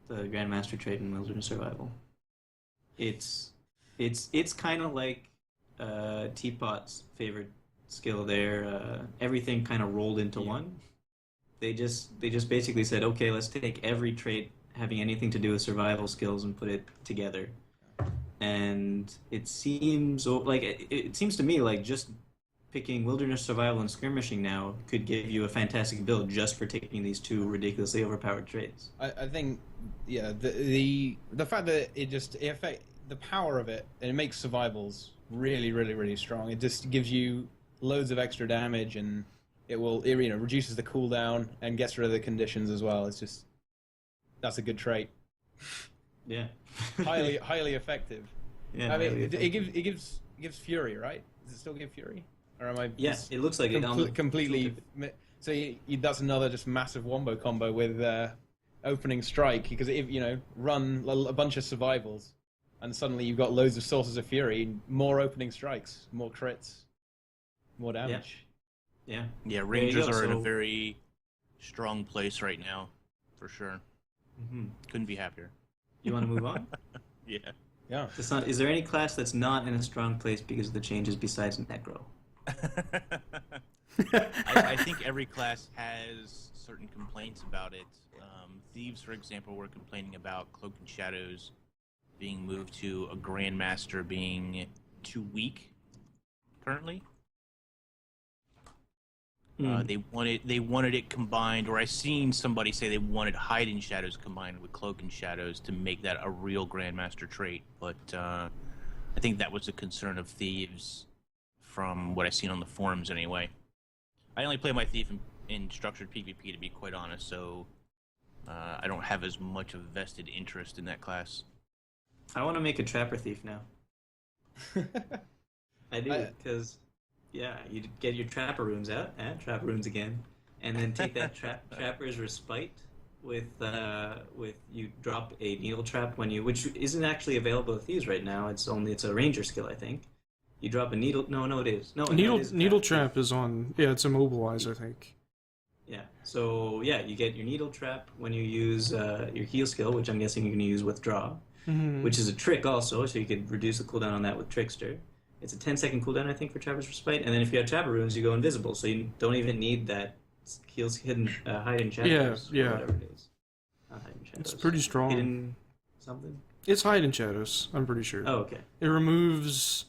the Grandmaster trait in wilderness survival? It's kind of like Teapot's favorite skill there. Everything kind of rolled into one. They just basically said, okay, let's take every trait having anything to do with survival skills and put it together. And it seems like it seems to me like just picking wilderness survival and skirmishing now could give you a fantastic build just for taking these two ridiculously overpowered traits. I think, yeah, the fact that it affects the power of it, and it makes survivals really, really, really strong. It just gives you loads of extra damage, and it reduces the cooldown and gets rid of the conditions as well. It's just, that's a good trait. Yeah. highly effective. Yeah. I mean, it gives fury, right? Does it still give fury? Or am I? Yes, it looks like it. Completely. So that's another just massive wombo combo with opening strike, because if run a bunch of survivals, and suddenly you've got loads of sources of fury, more opening strikes, more crits, more damage. Yeah. Yeah, Rangers are in a very strong place right now, for sure. Mm-hmm. Couldn't be happier. You want to move on? Yeah. Yeah. Is there any class that's not in a strong place because of the changes besides Necro? I think every class has certain complaints about it. Thieves, for example, were complaining about Cloak and Shadows being moved to a Grandmaster being too weak currently. They wanted it combined, or I seen somebody say they wanted Hide in Shadows combined with Cloak and Shadows to make that a real Grandmaster trait. But I think that was the concern of Thieves, from what I've seen on the forums anyway. I only play my Thief in structured PvP, to be quite honest, so I don't have as much of a vested interest in that class. I want to make a Trapper Thief now. I do, because... Yeah, you get your Trapper runes out, Trapper runes again, and then take that Trapper's Respite with you drop a Needle Trap when which isn't actually available to Thieves right now. It's a Ranger skill, I think. You drop a Needle. No, it is. No, Needle Trap is on. Yeah, it's immobilized, I think. Yeah. So yeah, you get your Needle Trap when you use your heal skill, which I'm guessing you're going to use Withdraw, which is a trick also, so you could reduce the cooldown on that with Trickster. It's a 10-second cooldown, I think, for Trapper's Respite, and then if you have Trapper Runes, you go invisible, so you don't even need that Hide in Shadows. Yeah. Or whatever it is. Not Hide in Shadows. It's pretty strong. Hidden something? It's Hide in Shadows, I'm pretty sure. Oh, okay. It removes...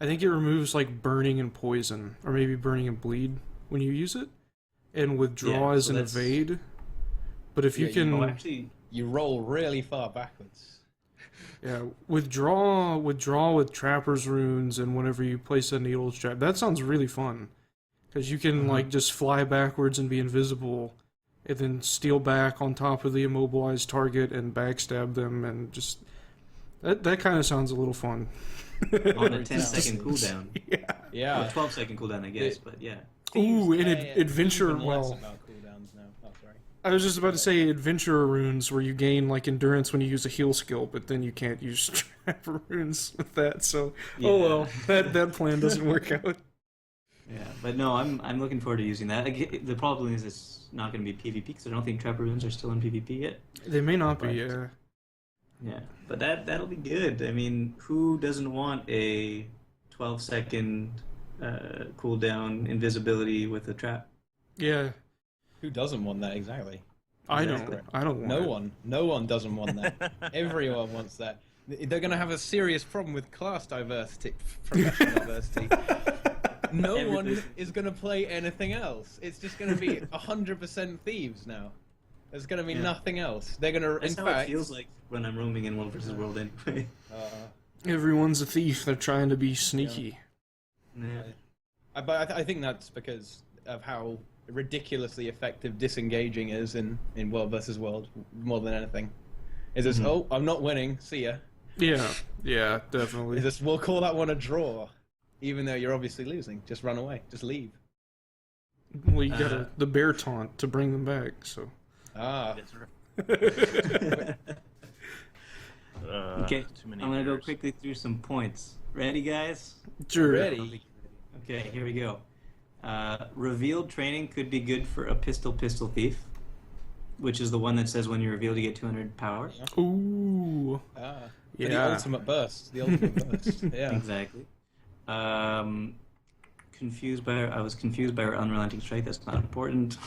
I think it removes, like, burning and poison, or maybe burning and bleed when you use it, and Withdraw is an evade. But if you can... actually... You roll really far backwards. Yeah, withdraw with Trapper's Runes, and whenever you place a Needle Trap, that sounds really fun. Because you can, like, just fly backwards and be invisible, and then steal back on top of the immobilized target and backstab them, and just... That kind of sounds a little fun. On a 10-second cooldown. Yeah. Well, 12-second cooldown, I guess, but yeah. Ooh, in Adventure, well... I was just about to say Adventurer Runes, where you gain, like, endurance when you use a heal skill, but then you can't use Trapper Runes with that, so... Yeah. Oh well, that plan doesn't work out. Yeah, but no, I'm looking forward to using that. The problem is it's not going to be PvP, because I don't think Trapper Runes are still in PvP yet. They may not be, yeah. Yeah, but that'll be good. I mean, who doesn't want a 12-second cooldown invisibility with a trap? Yeah. Who doesn't want that exactly? I don't want No one doesn't want that. Everyone wants that. They're going to have a serious problem with class diversity, professional diversity. No one is going to play anything else. It's just going to be 100% Thieves now. There's going to be nothing else. They're going to, That's how it feels like when I'm roaming in World vs. World anyway. Everyone's a thief. They're trying to be sneaky. Yeah. But I think that's because of how ridiculously effective disengaging is in World versus World more than anything. Is this, oh, I'm not winning, see ya. Yeah, definitely. Is this, we'll call that one a draw, even though you're obviously losing. Just run away, just leave. Well, you got the bear taunt to bring them back, so. Ah. That's right. Okay, I'm gonna go quickly through some points. Ready, guys? Sure. Ready. Okay, here we go. Revealed training could be good for a pistol thief, which is the one that says when you reveal you get 200 power. Ooh. Ah. Yeah. The ultimate burst. The ultimate burst. Yeah. Exactly. I was confused by her unrelenting strike. That's not important.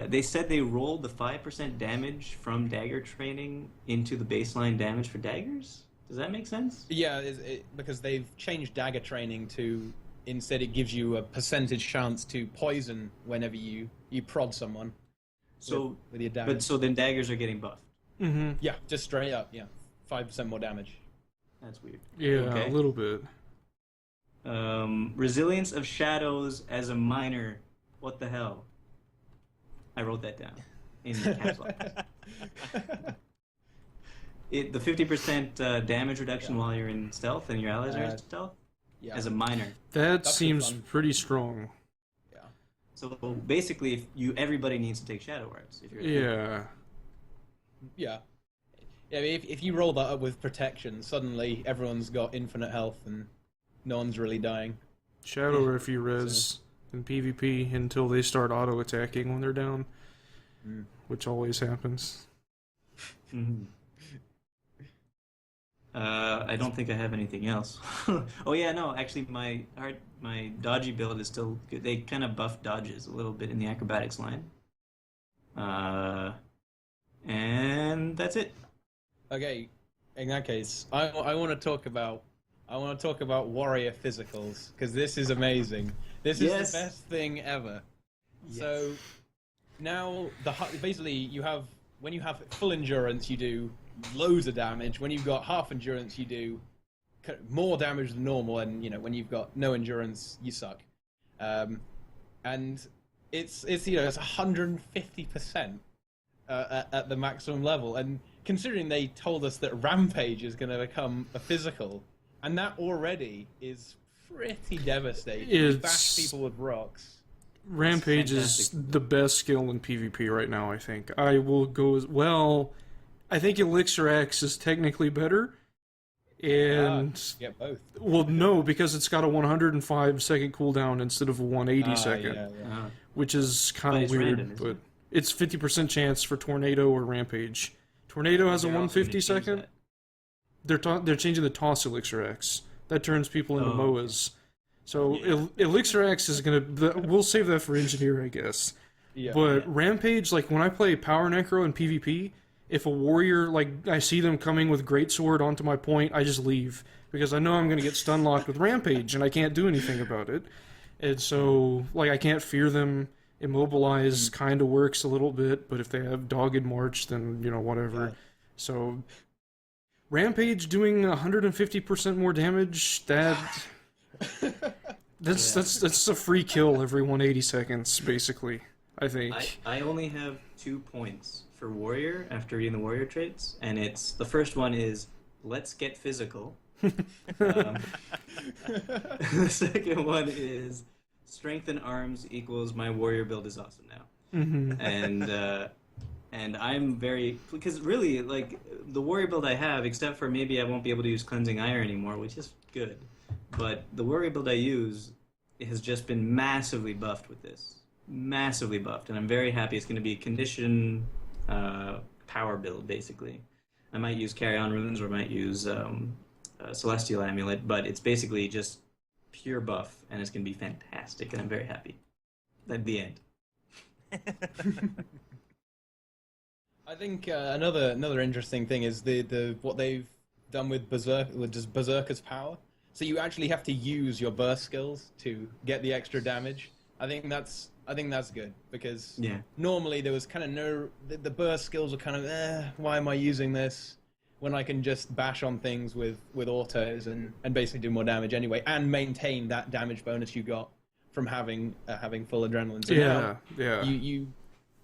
They said they rolled the 5% damage from dagger training into the baseline damage for daggers. Does that make sense? Yeah, because they've changed dagger training to instead it gives you a percentage chance to poison whenever you prod someone. So, with your dagger. but so then daggers are getting buffed. Mm-hmm. Yeah, just straight up. Yeah, 5% more damage. That's weird. Yeah, Okay. a little bit. Resilience of shadows as a minor. What the hell? I wrote that down in caps lock. The 50% damage reduction while you're in stealth and your allies are in stealth Yeah. as a minor. That That's seems fun. pretty strong. Yeah. So basically, everybody needs to take shadow arts. If you're Yeah. Yeah. Yeah, if you roll that up with protection, suddenly everyone's got infinite health and no one's really dying. Shadow or if you res in PvP until they start auto-attacking when they're down, which always happens. Mhm. I don't think I have anything else. Oh yeah, no, actually my dodgy build is still good. They kind of buffed dodges a little bit in the acrobatics line. And that's it. Okay, in that case, I want to talk about warrior physicals because this is amazing. This is Yes. the best thing ever. Yes. So now basically when you have full endurance, you do loads of damage. When you've got half endurance, you do more damage than normal, and when you've got no endurance, you suck. And it's 150% at the maximum level. And considering they told us that Rampage is going to become a physical, and that already is pretty devastating. You bash people with rocks. Rampage is the best skill in PvP right now, I think. I will go as well. I think Elixir X is technically better. And Get both. well, no, because it's got a 105-second cooldown instead of a 180-second, Yeah. which is kind But of it's weird. random, isn't But it? it's 50% chance for Tornado or Rampage. Tornado has a They're also gonna change 150-second. that. They're changing the Toss Elixir X. That turns people into Oh, MOAs. So Elixir X is we'll save that for Engineer, I guess. Yeah. But Rampage, like when I play Power Necro in PvP, if a warrior, like I see them coming with Greatsword onto my point, I just leave. Because I know I'm going to get stun locked with Rampage and I can't do anything about it. And so, like, I can't fear them. Immobilize kind of works a little bit, but if they have Dogged March, then, whatever. Yeah. So, Rampage doing 150% more damage, that's a free kill every 180 seconds, basically, I think. I only have 2 points for Warrior after reading the Warrior traits, and the first one is let's get physical. The second one is strength and arms equals my Warrior build is awesome now. Mm-hmm. And I'm very, because really, like, the Warrior build I have, except for maybe I won't be able to use Cleansing Ire anymore, which is good, but the Warrior build I use has just been massively buffed with this. Massively buffed, and I'm very happy. It's going to be a condition power build, basically. I might use Carry On Runes, or I might use Celestial Amulet, but it's basically just pure buff, and it's going to be fantastic, and I'm very happy. At the end. I think another interesting thing is the what they've done with Berserker's power. So you actually have to use your burst skills to get the extra damage. I think that's good because normally there was kind of the burst skills were kind of why am I using this? when I can just bash on things with autos and basically do more damage anyway, and maintain that damage bonus you got from having full adrenaline. So now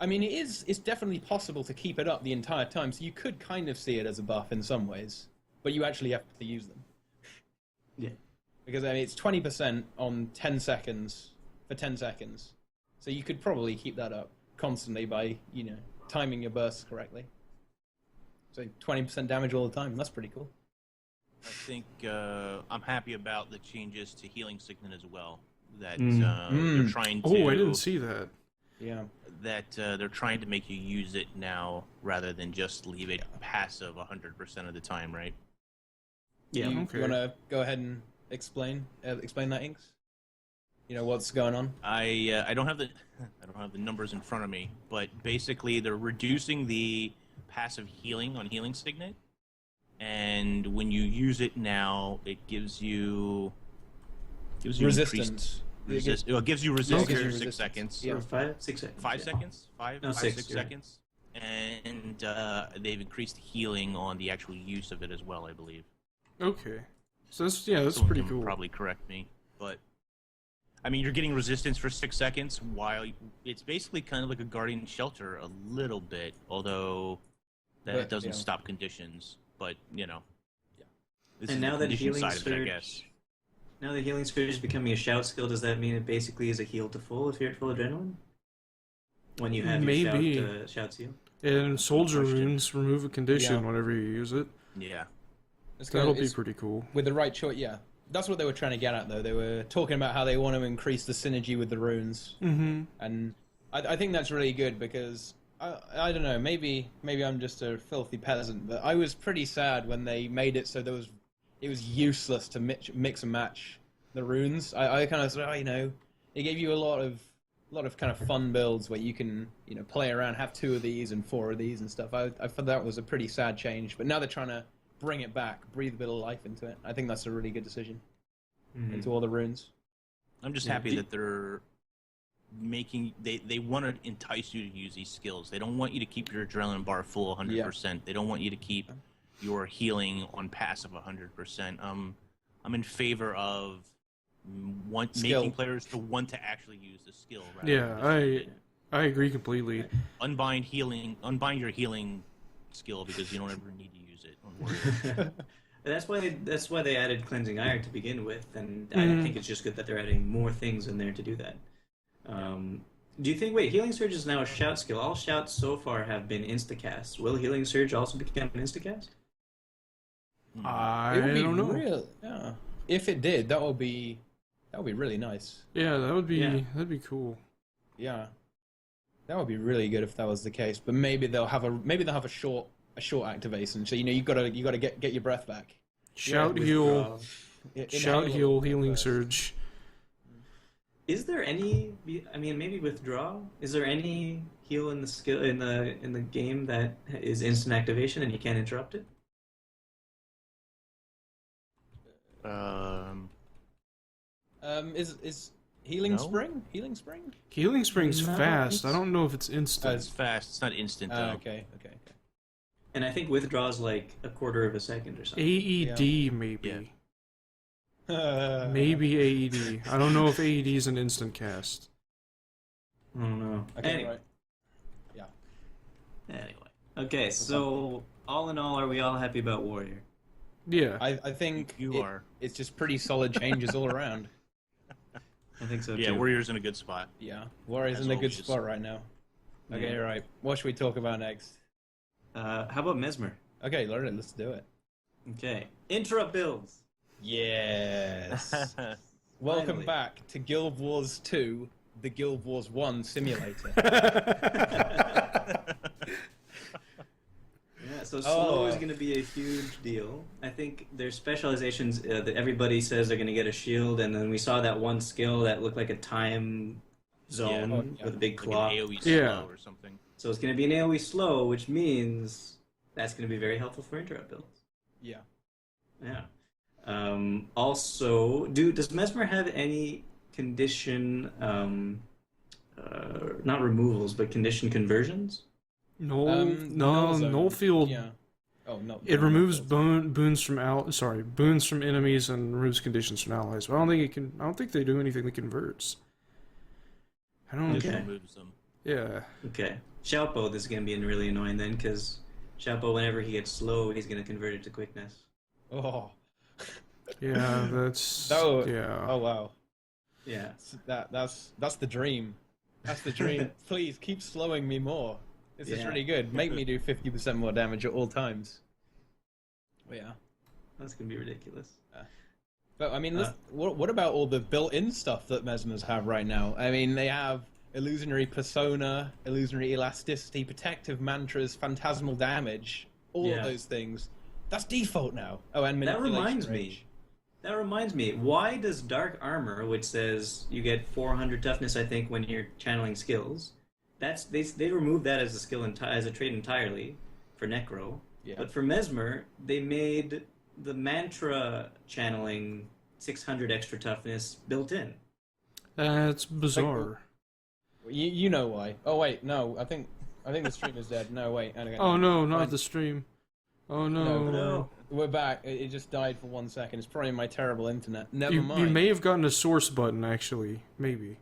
I mean, it's definitely possible to keep it up the entire time, so you could kind of see it as a buff in some ways, but you actually have to use them. Yeah. Because I mean, it's 20% on 10 seconds for 10 seconds, so you could probably keep that up constantly by, you know, timing your bursts correctly. So 20% damage all the time. That's pretty cool. I think I'm happy about the changes to healing signet as well. That they're trying to. Oh, I didn't see that. Yeah. That they're trying to make you use it now rather than just leave it passive 100% of the time, right? Yeah. You want to go ahead and explain that, Inks? You know what's going on? I don't have the numbers in front of me, but basically they're reducing the passive healing on healing signet, and when you use it now, it gives you Resistance. It gives you resistance Okay. for 6 seconds. Yeah. Or 5, 6 seconds. 5 yeah. seconds? No, 6, 6 seconds. And they've increased the healing on the actual use of it as well, I believe. Okay. So that's Someone pretty can cool. probably correct me, but I mean, you're getting resistance for 6 seconds while it's basically kind of like a guardian shelter a little bit, although that doesn't stop conditions. But you know, this And is now the that condition healing side of it, I surge, guess. now that healing surge is becoming a shout skill, does that mean it basically is a heal to full if you're at full adrenaline? When you have Maybe. your shout seal? And soldier question. runes remove a condition Yeah. whenever you use it. Yeah. That'll be pretty cool. With the right choice, yeah. That's what they were trying to get at, though. They were talking about how they want to increase the synergy with the runes. Mm-hmm. And I think that's really good because, I don't know, maybe I'm just a filthy peasant, but I was pretty sad when they made it so it was useless to mix and match the runes. I kind of thought, you know, it gave you a lot of kind of fun builds where you can, you know, play around, have 2 of these and 4 of these and stuff. I thought that was a pretty sad change, but now they're trying to bring it back, breathe a bit of life into it. I think that's a really good decision into all the runes. I'm just happy that they're making they want to entice you to use these skills. They don't want you to keep your adrenaline bar full 100%. They don't want you to keep your healing on passive 100%. I'm in favor of making players to want to actually use the skill. I agree completely. Unbind your healing skill because you don't ever need to use it on Warrior. That's why they added cleansing iron to begin with, and I think it's just good that they're adding more things in there to do that. Do you think? Wait, healing surge is now a shout skill. All shouts so far have been instacasts. Will healing surge also become an instacast? I It would be don't know. real, yeah. If it did, that would be really nice. Yeah, that'd be cool. Yeah, that would be really good if that was the case. But maybe they'll have a short activation. So you know you gotta get your breath back. Shout with heal, Inhale healing first. surge. Is there any? I mean, maybe withdraw. Is there any heal in the skill in the game that is instant activation and you can't interrupt it? Is healing No? spring? Healing spring? Healing spring's No, fast. it's- I don't know if it's instant. It's fast. It's not instant though. Okay. And I think withdraw's like a quarter of a second or something. AED maybe. Yeah. Maybe AED. I don't know if AED is an instant cast. I don't know. Okay, Anyway. right. Yeah. Anyway. Okay, so all in all, are we all happy about Warrior? Yeah. I think You are. It's just pretty solid changes all around. I think so Yeah, too. Warrior's in a good spot. Yeah, Warrior's As in a good always. spot right now. Okay, Yeah. right. What should we talk about next? How about Mesmer? Okay, let's do it. Okay. Interrupt builds. Yes. Welcome Finally. back to Guild Wars 2, the Guild Wars 1 simulator. Yeah, so slow is going to be a huge deal. I think there's specializations that everybody says they're going to get a shield, and then we saw that one skill that looked like a time zone with a big Like clock. an AoE Yeah. slow or something. So it's going to be an AoE slow, which means that's going to be very helpful for interrupt builds. Yeah. Yeah. Also, does Mesmer have any condition, not removals, but condition conversions? No field. Yeah. Oh no. It removes boons from enemies and removes conditions from allies. But I don't think they do anything that converts. I don't. Just Okay. removes them. Yeah. Okay. Xiaopo, this is going to be really annoying then, because Xiaopo, whenever he gets slow, he's going to convert it to quickness. Oh. Yeah, that's. Oh. Yeah. Oh wow. Yeah. That's the dream. That's the dream. Please keep slowing me more. This is Yeah. really good. Make me do 50% more damage at all times. But yeah. That's going to be ridiculous. But I mean, what about all the built-in stuff that Mesmers have right now? I mean, they have illusionary persona, illusionary elasticity, protective mantras, phantasmal damage, all of those things. That's default now. Oh, and manipulation range. That reminds me. Why does Dark Armor, which says you get 400 toughness, I think, when you're channeling skills, they removed that as a skill as a trait entirely for Necro. Yeah. But for Mesmer, they made the mantra channeling 600 extra toughness built in. That's bizarre. You know why? Oh wait, no. I think the stream is dead. No, wait. Oh no, not the stream. Oh no. No. We're back. It just died for 1 second. It's probably my terrible internet. Never mind. You may have gotten a source button, actually. Maybe.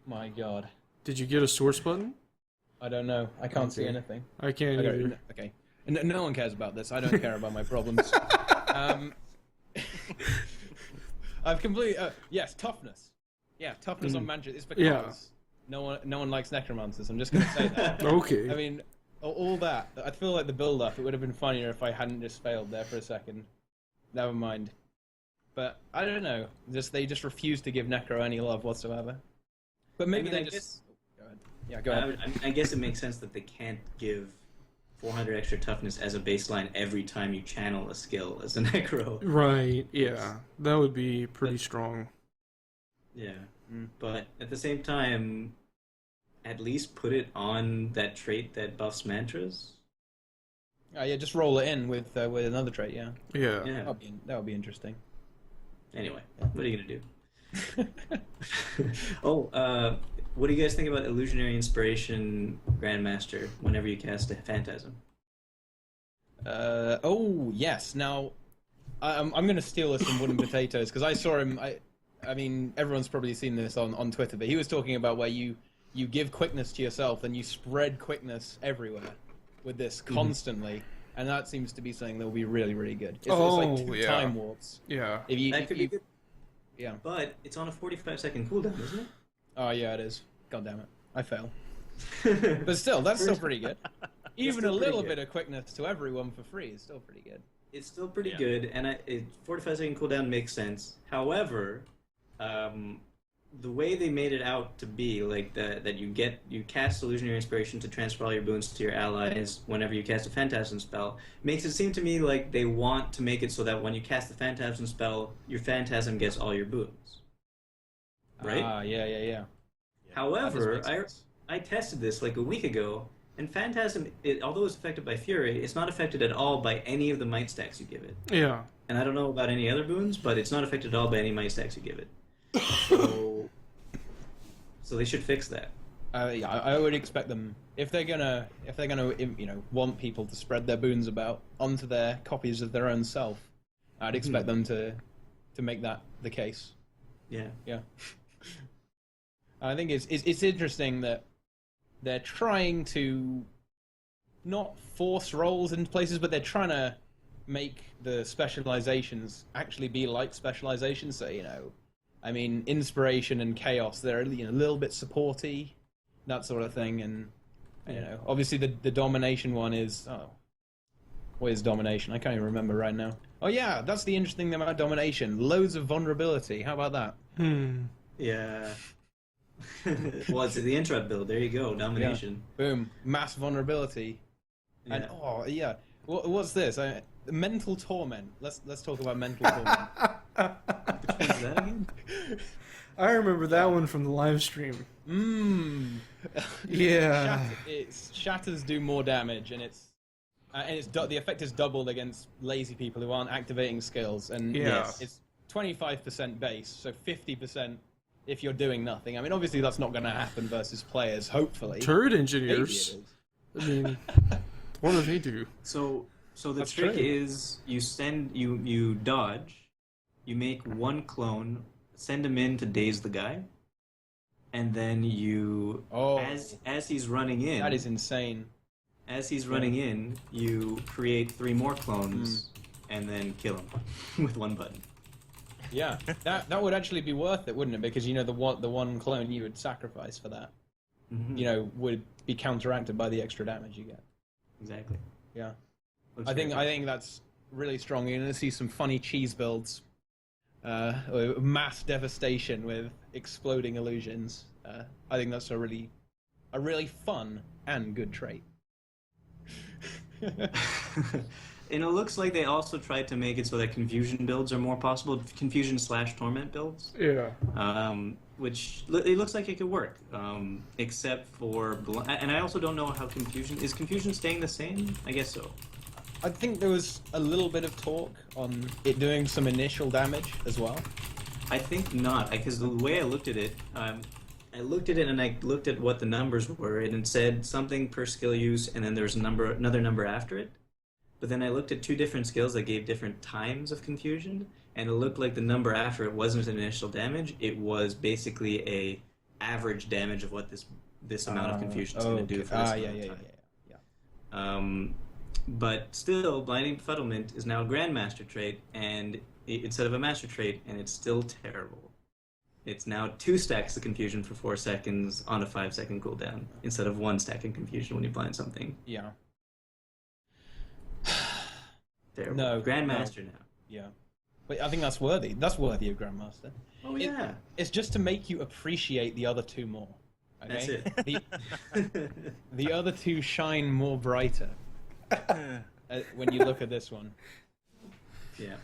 My God. Did you get a source button? I don't know. I can't see anything. I can't either. Okay. No one cares about this. I don't care about my problems. I've completely... yes, toughness. Yeah, toughness on Mantra. It's because no one likes necromancers. I'm just going to say that. Okay. I mean, all that. I feel like the build-up, it would have been funnier if I hadn't just failed there for a second. Never mind. But, I don't know. They just refuse to give Necro any love whatsoever. But maybe they just... Go ahead. Yeah, go ahead. I guess it makes sense that they can't give 400 extra toughness as a baseline every time you channel a skill as a Necro. Right, yeah. That would be pretty strong. Yeah. But at the same time, at least put it on that trait that buffs mantras. Yeah, just roll it in with another trait, yeah. Yeah. Yeah. That would be interesting. Anyway, what are you going to do? What do you guys think about Illusionary Inspiration Grandmaster whenever you cast a Phantasm? Yes. Now, I'm going to steal this from Wooden Potatoes, because I saw him... I mean, everyone's probably seen this on Twitter, but he was talking about where you give quickness to yourself, and you spread quickness everywhere with this constantly, and that seems to be something that will be really, really good. It's like two time warps. Yeah. That could be good. Yeah. But it's on a 45-second cooldown, isn't it? Oh, yeah, it is. God damn it. I fail. But still, that's still pretty good. Even a little bit of quickness to everyone for free is still pretty good. It's still pretty good, and 45-second cooldown makes sense. However, the way they made it out to be, like that you cast Illusionary Inspiration to transfer all your boons to your allies whenever you cast a Phantasm spell, makes it seem to me like they want to make it so that when you cast the Phantasm spell, your Phantasm gets all your boons. Right? Yeah. However, I tested this like a week ago, and Phantasm, although it's affected by Fury, it's not affected at all by any of the might stacks you give it. Yeah. And I don't know about any other boons, but it's not affected at all by any might stacks you give it. So they should fix that. I would expect them, if they're gonna want people to spread their boons about onto their copies of their own self, I'd expect them to make that the case. Yeah. I think it's interesting that they're trying to not force roles into places, but they're trying to make the specializations actually be like specializations. So, I mean, inspiration and chaos, they're a little bit supporty, that sort of thing. And, obviously the domination one is... Oh, what is domination? I can't even remember right now. Oh, yeah, that's the interesting thing about domination. Loads of vulnerability. How about that? Yeah. Well, it's the interrupt build. There you go. Domination. Yeah. Boom. Mass vulnerability. Yeah. And, what's this? Mental torment. Let's talk about mental torment. Which one's that again? I remember that one from the live stream. Yeah. Shatters do more damage, and the effect is doubled against lazy people who aren't activating skills, and it's 25% base, so 50% if you're doing nothing. I mean, obviously that's not going to happen versus players. Hopefully, turret engineers. Maybe it is. I mean, what do they do? So So the That's trick true. is you dodge, you make one clone, send him in to daze the guy, and then you Oh, as he's running in, that is insane. as he's running in, you create 3 more clones and then kill him with one button. Yeah, that would actually be worth it, wouldn't it? Because the one clone you would sacrifice for that, would be counteracted by the extra damage you get. Exactly. Yeah, Looks I very think that's really strong. You're going to see some funny cheese builds, mass devastation with exploding illusions. I think that's a really fun and good trait. And it looks like they also tried to make it so that confusion builds are more possible. Confusion/torment builds. Yeah. Which it looks like it could work, except for... And I also don't know how confusion... Is confusion staying the same? I guess so. I think there was a little bit of talk on it doing some initial damage as well. I think not, because the way I looked at it, I looked at it and I looked at what the numbers were, and it said something per skill use, and then there's another number after it. But then I looked at 2 different skills that gave different times of confusion, and it looked like the number after it wasn't an initial damage. It was basically a average damage of what this amount of confusion is going to do for this amount of time. But still, Blinding Befuddlement is now a Grandmaster trait, and instead of a Master trait, and it's still terrible. It's now 2 stacks of confusion for 4 seconds on a 5-second cooldown, instead of 1 stack of confusion when you blind something. Yeah. Terrible. No. Grandmaster now. Yeah. But I think that's worthy. That's worthy of Grandmaster. Oh, yeah. It's just to make you appreciate the other 2 more. Okay? That's it. The other 2 shine more brighter when you look at this one. Yeah.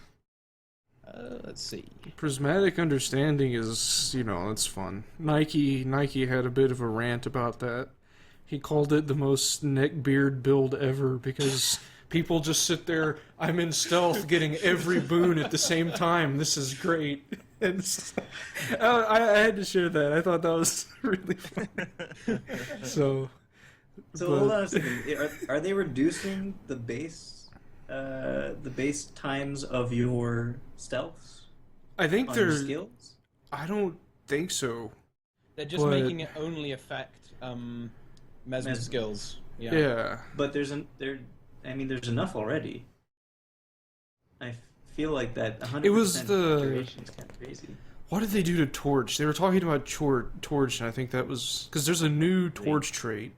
Let's see. Prismatic understanding is, it's fun. Nike had a bit of a rant about that. He called it the most neckbeard build ever because people just sit there, I'm in stealth getting every boon at the same time. This is great. I had to share that. I thought that was really fun. So Hold on a second. Are they reducing the base times of your stealths? I think on they're your skills? I don't think so. They're just making it only affect Mesmer skills. Yeah. But there's enough already. I feel like that 100% It was duration is kind of crazy. What did they do to Torch? They were talking about Torch, and I think that was because there's a new Torch trait.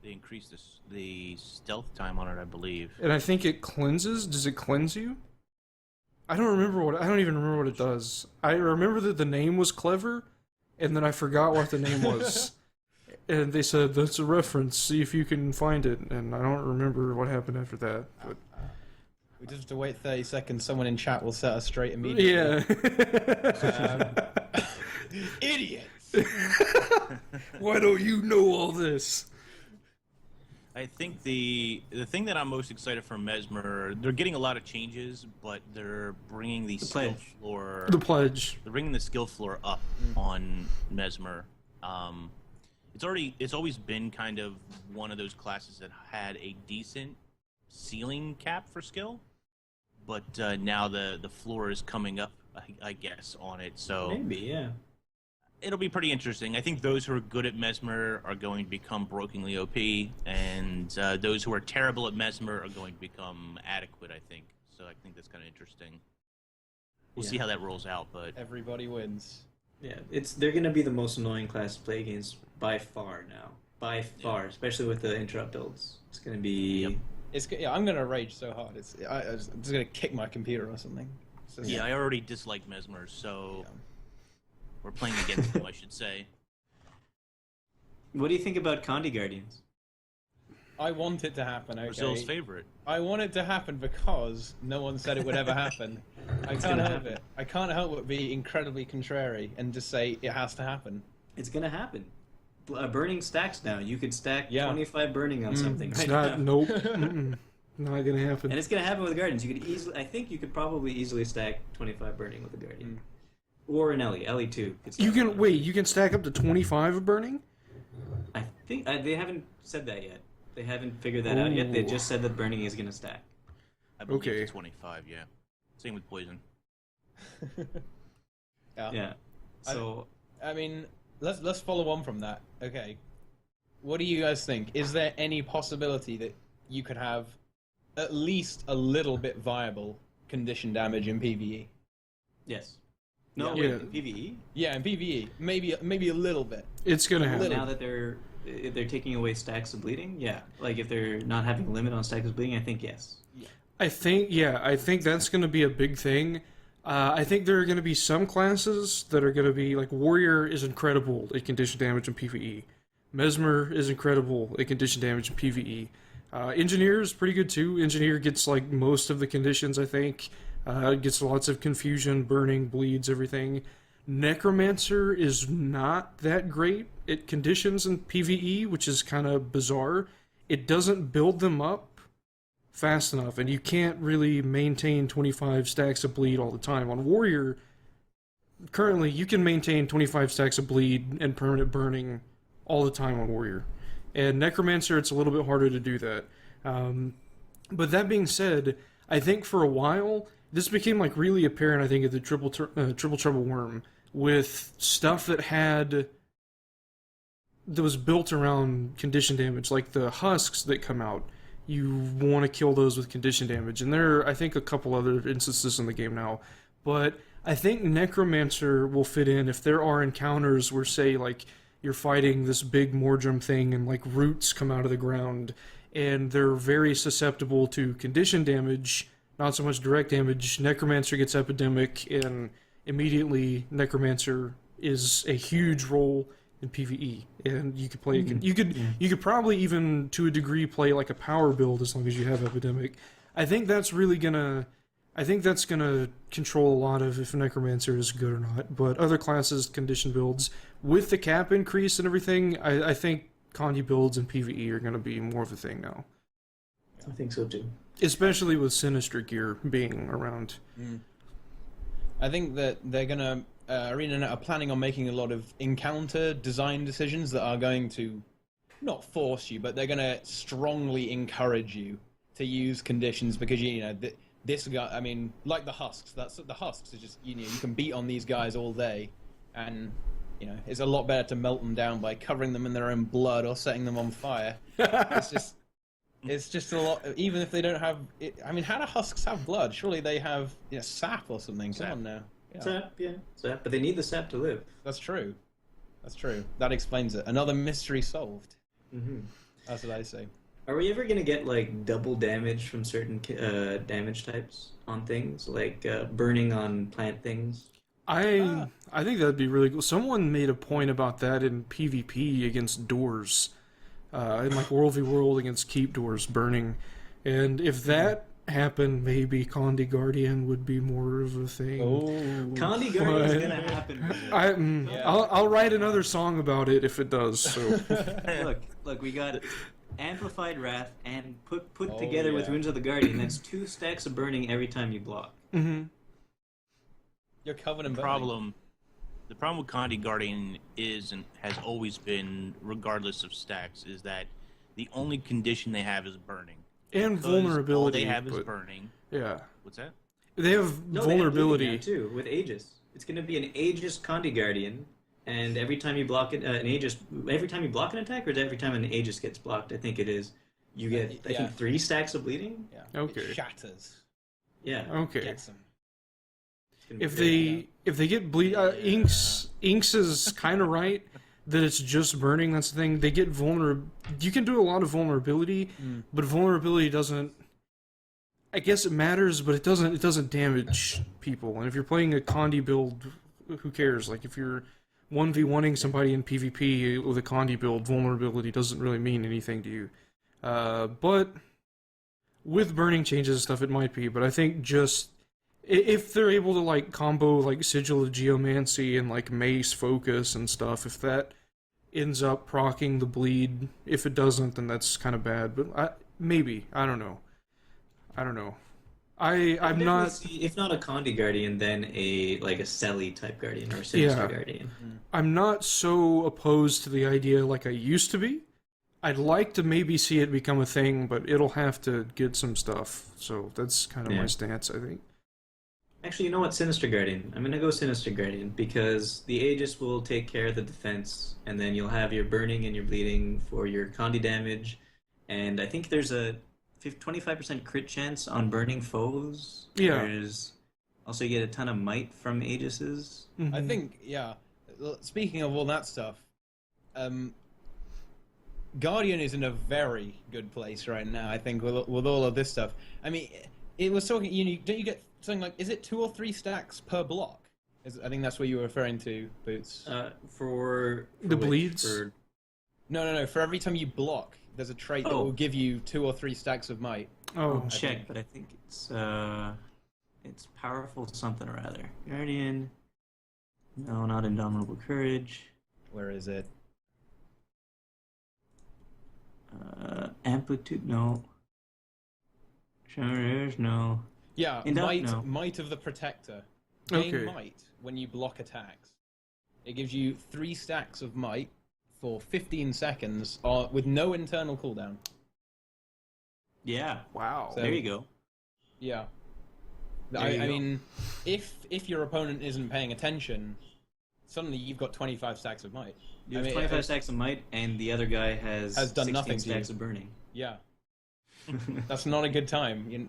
They increased the stealth time on it, I believe. And I think it cleanses. Does it cleanse you? I don't even remember what it does. I remember that the name was clever, and then I forgot what the name was. And they said, that's a reference, see if you can find it. And I don't remember what happened after that. But... We just have to wait 30 seconds. Someone in chat will set us straight immediately. Yeah. Idiots! Why don't you know all this? I think the thing that I'm most excited for Mesmer, they're getting a lot of changes, but they're bringing the skill floor. The pledge. They're bringing the skill floor up on Mesmer. It's always been kind of one of those classes that had a decent ceiling cap for skill, but now the floor is coming up, I guess, on it. So Maybe, yeah. It'll be pretty interesting. I think those who are good at Mesmer are going to become brokenly OP, and those who are terrible at Mesmer are going to become adequate, I think. So I think that's kind of interesting. We'll see how that rolls out, but... Everybody wins. Yeah, they're going to be the most annoying class to play against by far now. By far, especially with the interrupt builds. It's going to be... Yep. I'm going to rage so hard. I'm just going to kick my computer or something. Yeah, I already dislike Mesmer, so... Yeah. We're playing against them, I should say. What do you think about Condi Guardians? I want it to happen, okay? Brazil's favorite. I want it to happen because no one said it would ever happen. I can't help it. I can't help but be incredibly contrary and just say it has to happen. It's going to happen. Burning stacks now. You could stack 25 burning on something it's right not, now. Nope. Not going to happen. And it's going to happen with Guardians. I think you could probably easily stack 25 burning with a Guardian. Or an Ellie. Ellie too. You can stack up to 25 of burning? I think they haven't said that yet. They haven't figured that out yet. They Ooh. just said that burning is going to stack. I believe Okay. it's 25. Yeah. Same with poison. Yeah. So I mean, let's follow on from that. Okay, what do you guys think? Is there any possibility that you could have at least a little bit viable condition damage in PvE? yes. No, Yeah. wait, in PvE? Yeah, in PvE, maybe a little bit. It's gonna happen. Now that they're taking away stacks of bleeding, yeah. Like if they're not having a limit on stacks of bleeding, I think yes. I think that's going to be a big thing. I think there are going to be some classes that are going to be like Warrior is incredible at condition damage in PvE. Mesmer is incredible at condition damage in PvE. Engineer is pretty good too. Engineer gets like most of the conditions, I think. Gets lots of confusion, burning, bleeds, everything. Necromancer is not that great at conditions in PvE, which is kind of bizarre. It doesn't build them up fast enough, and you can't really maintain 25 stacks of bleed all the time. On Warrior, currently, you can maintain 25 stacks of bleed and permanent burning all the time on Warrior. And Necromancer, it's a little bit harder to do that. But that being said, I think for a while, this became like really apparent, I think, at the Triple Trouble Worm, with stuff that was built around condition damage, like the husks that come out. You want to kill those with condition damage. And there are, I think, a couple other instances in the game now. But I think Necromancer will fit in if there are encounters where, say, like, you're fighting this big Mordrum thing and, like, roots come out of the ground, and they're very susceptible to condition damage, not so much direct damage. Necromancer gets Epidemic, and immediately Necromancer is a huge role in PvE, and you could play. You could probably even to a degree play like a power build as long as you have Epidemic. I think that's gonna control a lot of if Necromancer is good or not. But other classes, condition builds with the cap increase and everything, I think Condi builds and PvE are gonna be more of a thing now. I think so too. Especially with Sinister gear being around. I think that they're gonna ArenaNet are planning on making a lot of encounter design decisions that are going to not force you, but they're going to strongly encourage you to use conditions because you know this guy. I mean, like the husks. The husks are just you can beat on these guys all day, and it's a lot better to melt them down by covering them in their own blood or setting them on fire. It's just a lot. Even if they don't have, I mean, how do husks have blood? Surely they have sap or something. Come on now. Sap, sap. But they need the sap to live. That's true. That explains it. Another mystery solved. Mm-hmm. That's what I say. Are we ever gonna get like double damage from certain damage types on things, like burning on plant things? I think that'd be really cool. Someone made a point about that in PvP against doors, in like World v World against keep doors burning, and if that happened, maybe Condi Guardian would be more of a thing. Oh, Condi Guardian is gonna happen. I'll write another song about it if it does. So look, we got Amplified Wrath and put together with Runes of the Guardian. That's 2 stacks of burning every time you block. Mm-hmm. you're covered in The problem with Condi Guardian is and has always been, regardless of stacks, is that the only condition they have is burning. And Because vulnerability. All they have is burning. Yeah. What's that? They have vulnerability. They have bleeding now, too, with Aegis. It's going to be an Aegis Condi Guardian, and every time you block every time you block an attack, or is it every time an Aegis gets blocked? I think it is. You get I think 3 stacks of bleeding. Yeah. Okay. It shatters. Yeah. Okay. Gets them. If they get bleed, Inks is kind of right that it's just burning. That's the thing. They get You can do a lot of vulnerability, but vulnerability doesn't. I guess it matters, but it doesn't damage people. And if you're playing a Condi build, who cares? Like if you're 1v1ing somebody in PvP with a Condi build, vulnerability doesn't really mean anything to you. But with burning changes and stuff, it might be. But I think just if they're able to like combo like Sigil of Geomancy and like Mace Focus and stuff, if that ends up proccing the bleed, if it doesn't, then that's kind of bad. But maybe I don't know. I'm not. See, if not a Condi Guardian, then a Selly type Guardian or a Sinister Guardian. I'm not so opposed to the idea like I used to be. I'd like to maybe see it become a thing, but it'll have to get some stuff. So that's kind of my stance, I think. Actually, you know what? Sinister Guardian. I'm gonna go Sinister Guardian because the Aegis will take care of the defense, and then you'll have your burning and your bleeding for your Condi damage. And I think there's a 25% crit chance on burning foes. Yeah. There's also you get a ton of might from Aegises. Mm-hmm. I think, speaking of all that stuff, Guardian is in a very good place right now, I think, with all of this stuff. I mean, it was talking, don't you get something like, is it 2 or 3 stacks per block? I think that's what you were referring to, Boots. For the bleeds? No. For every time you block, there's a trait that will give you 2 or 3 stacks of might. Oh, check, but I think it's powerful something or other. Guardian. No, not Indomitable Courage. Where is it? Amplitude, no. Charge, no. Yeah, might of the Protector. Gain might when you block attacks. It gives you 3 stacks of might for 15 seconds with no internal cooldown. Yeah. Wow. So, there you go. Yeah. I mean, if your opponent isn't paying attention, suddenly you've got 25 stacks of might. You have 25 stacks of might, and the other guy has done nothing stacks of burning. Yeah. That's not a good time.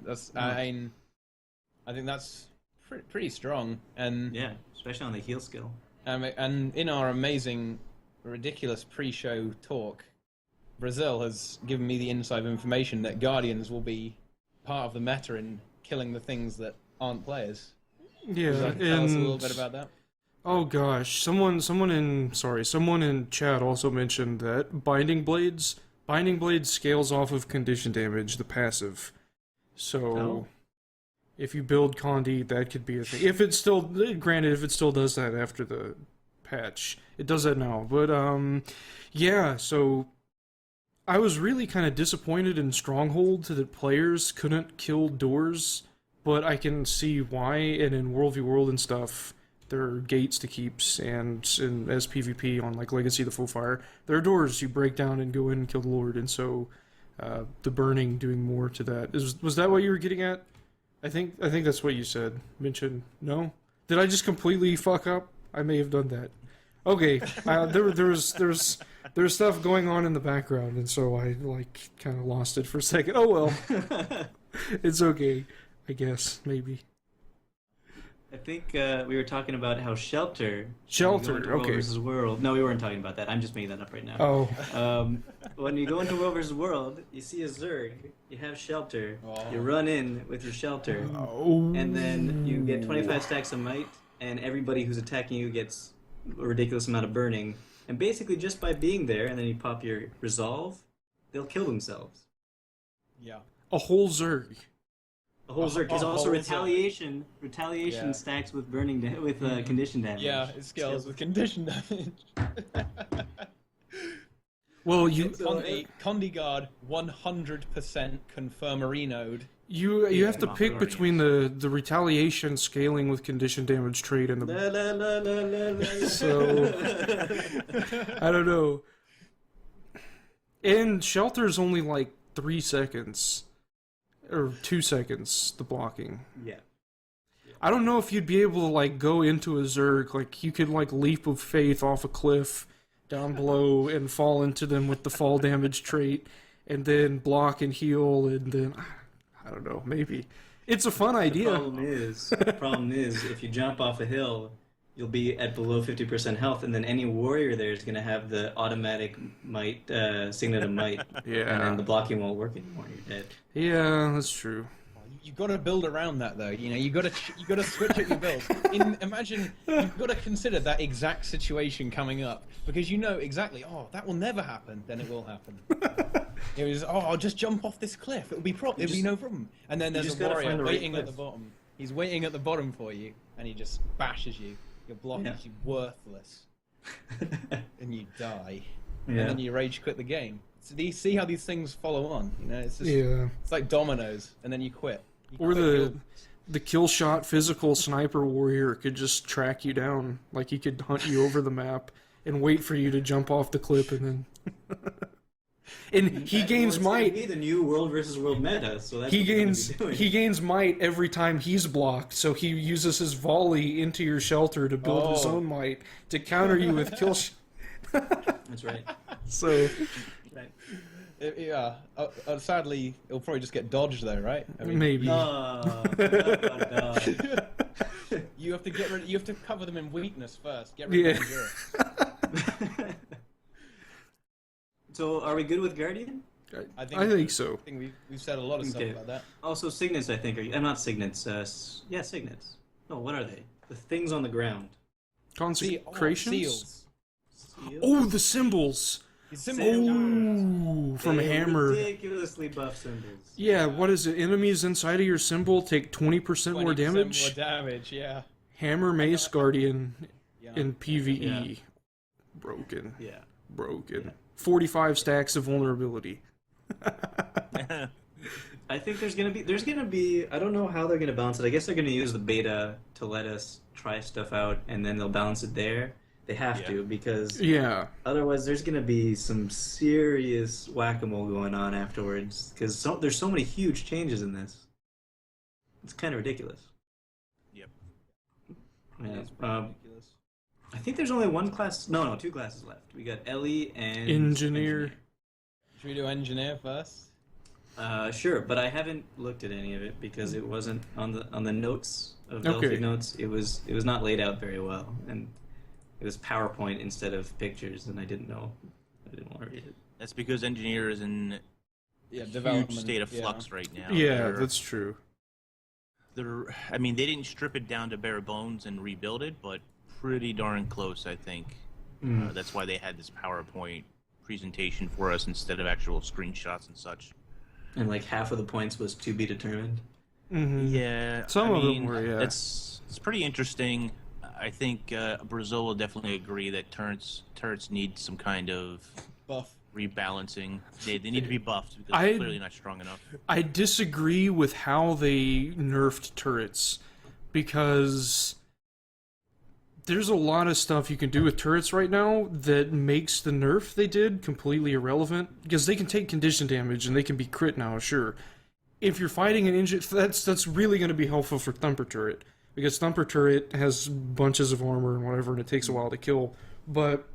I think that's pretty strong. And yeah, especially on the heal skill. And in our amazing, ridiculous pre-show talk, Brazil has given me the inside information that Guardians will be part of the meta in killing the things that aren't players. Yeah, tell us a little bit about that. Oh gosh, someone in chat also mentioned that Binding Blades scales off of condition damage, the passive. So if you build Condi, that could be a thing. If it still does that after the patch. It does that now. But yeah, so I was really kind of disappointed in Stronghold that players couldn't kill doors, but I can see why, and in World v World and stuff, there are gates to keeps, and as PvP on like Legacy of the Full Fire, there are doors you break down and go in and kill the Lord, and so the burning doing more to that. Was that what you were getting at? I think that's what you said. Mentioned. No? Did I just completely fuck up? I may have done that. Okay, there was stuff going on in the background, and so I like kind of lost it for a second. Oh well, it's okay, I guess maybe. I think we were talking about how Shelter, okay. World versus World. No, we weren't talking about that. I'm just making that up right now. Oh. When you go into World versus World, you see a Zerg, you have Shelter, you run in with your Shelter, and then you get 25 stacks of might, and everybody who's attacking you gets a ridiculous amount of burning. And basically, just by being there, and then you pop your Resolve, they'll kill themselves. Yeah. A whole Zerg. A whole Zerg. There's also retaliation. Retaliation stacks with burning with condition damage. Yeah, it scales with condition damage. Well, Condi Guard 100% confirmatory node. You have to pick between the retaliation scaling with condition damage trait and the so I don't know. And Shelter's only like 3 seconds. Or 2 seconds, the blocking. Yeah. I don't know if you'd be able to, like, go into a Zerg, like, you could, like, leap of faith off a cliff down below and fall into them with the fall damage trait, and then block and heal, and then, I don't know, maybe. It's a fun idea. The problem is, if you jump off a hill, you'll be at below 50% health, and then any warrior there is going to have the automatic might, signet of might. Yeah. And then the blocking won't work anymore, and you're dead. Yeah, that's true. You've got to build around that, though. You know, you got to switch up your build. Imagine you've got to consider that exact situation coming up because you know exactly. Oh, that will never happen. Then it will happen. It was. Oh, I'll just jump off this cliff. It'll be no problem. And then there's a warrior waiting at the bottom. He's waiting at the bottom for you, and he just bashes you. Your block is worthless, and you die. And then you rage quit the game. So do you see how these things follow on? You know, it's just it's like dominoes, and then you quit. Or the kill shot physical sniper warrior could just track you down, like he could hunt you over the map and wait for you to jump off the cliff, and then And he gains might. Be the new world versus world meta, so that's what we're gonna be doing. He gains might every time he's blocked, so he uses his volley into your shelter to build his own might to counter you with kill. That's right. So, Right. Yeah. Sadly, it'll probably just get dodged though, right? I mean, maybe. No. you have to get rid. You have to cover them in weakness first. Get rid of endurance. So, are we good with Guardian? I think so. I think we've said a lot of stuff about that. Also, signets, I think. Not signets. Signets. No, what are they? The things on the ground. Consecrations? Seals. Oh, the symbols! Oh, from Hammer. Ridiculously buff symbols. Yeah, what is it? Enemies inside of your symbol take 20% more damage? More damage, yeah. Hammer, Mace, Guardian in PvE. Yeah. Broken. Yeah. Broken. 45 stacks of vulnerability. I think there's gonna be I don't know how they're gonna balance it. I guess they're gonna use the beta to let us try stuff out, and then they'll balance it there. They have to, because otherwise there's gonna be some serious whack-a-mole going on afterwards. Because there's so many huge changes in this. It's kind of ridiculous. Yep. Yeah. Ridiculous. I think there's only one class. No, two classes left. We got Ellie and Engineer. Should we do engineer first? Sure, but I haven't looked at any of it because it wasn't on the notes of Delphi notes. It was not laid out very well, and it was PowerPoint instead of pictures, and I didn't want to read it. That's because engineer is in a huge state of flux right now. Yeah, that's true. I mean, they didn't strip it down to bare bones and rebuild it, but pretty darn close, I think. That's why they had this PowerPoint presentation for us instead of actual screenshots and such. And like half of the points was to be determined. Mm-hmm. Yeah, some of them were. Yeah, it's pretty interesting. I think Brazil will definitely agree that turrets need some kind of buff rebalancing. They need to be buffed because they're clearly not strong enough. I disagree with how they nerfed turrets, because there's a lot of stuff you can do with turrets right now that makes the nerf they did completely irrelevant, because they can take condition damage and they can be crit now, sure. If you're fighting an engine, that's really going to be helpful for Thumper Turret, because Thumper Turret has bunches of armor and whatever, and it takes a while to kill. But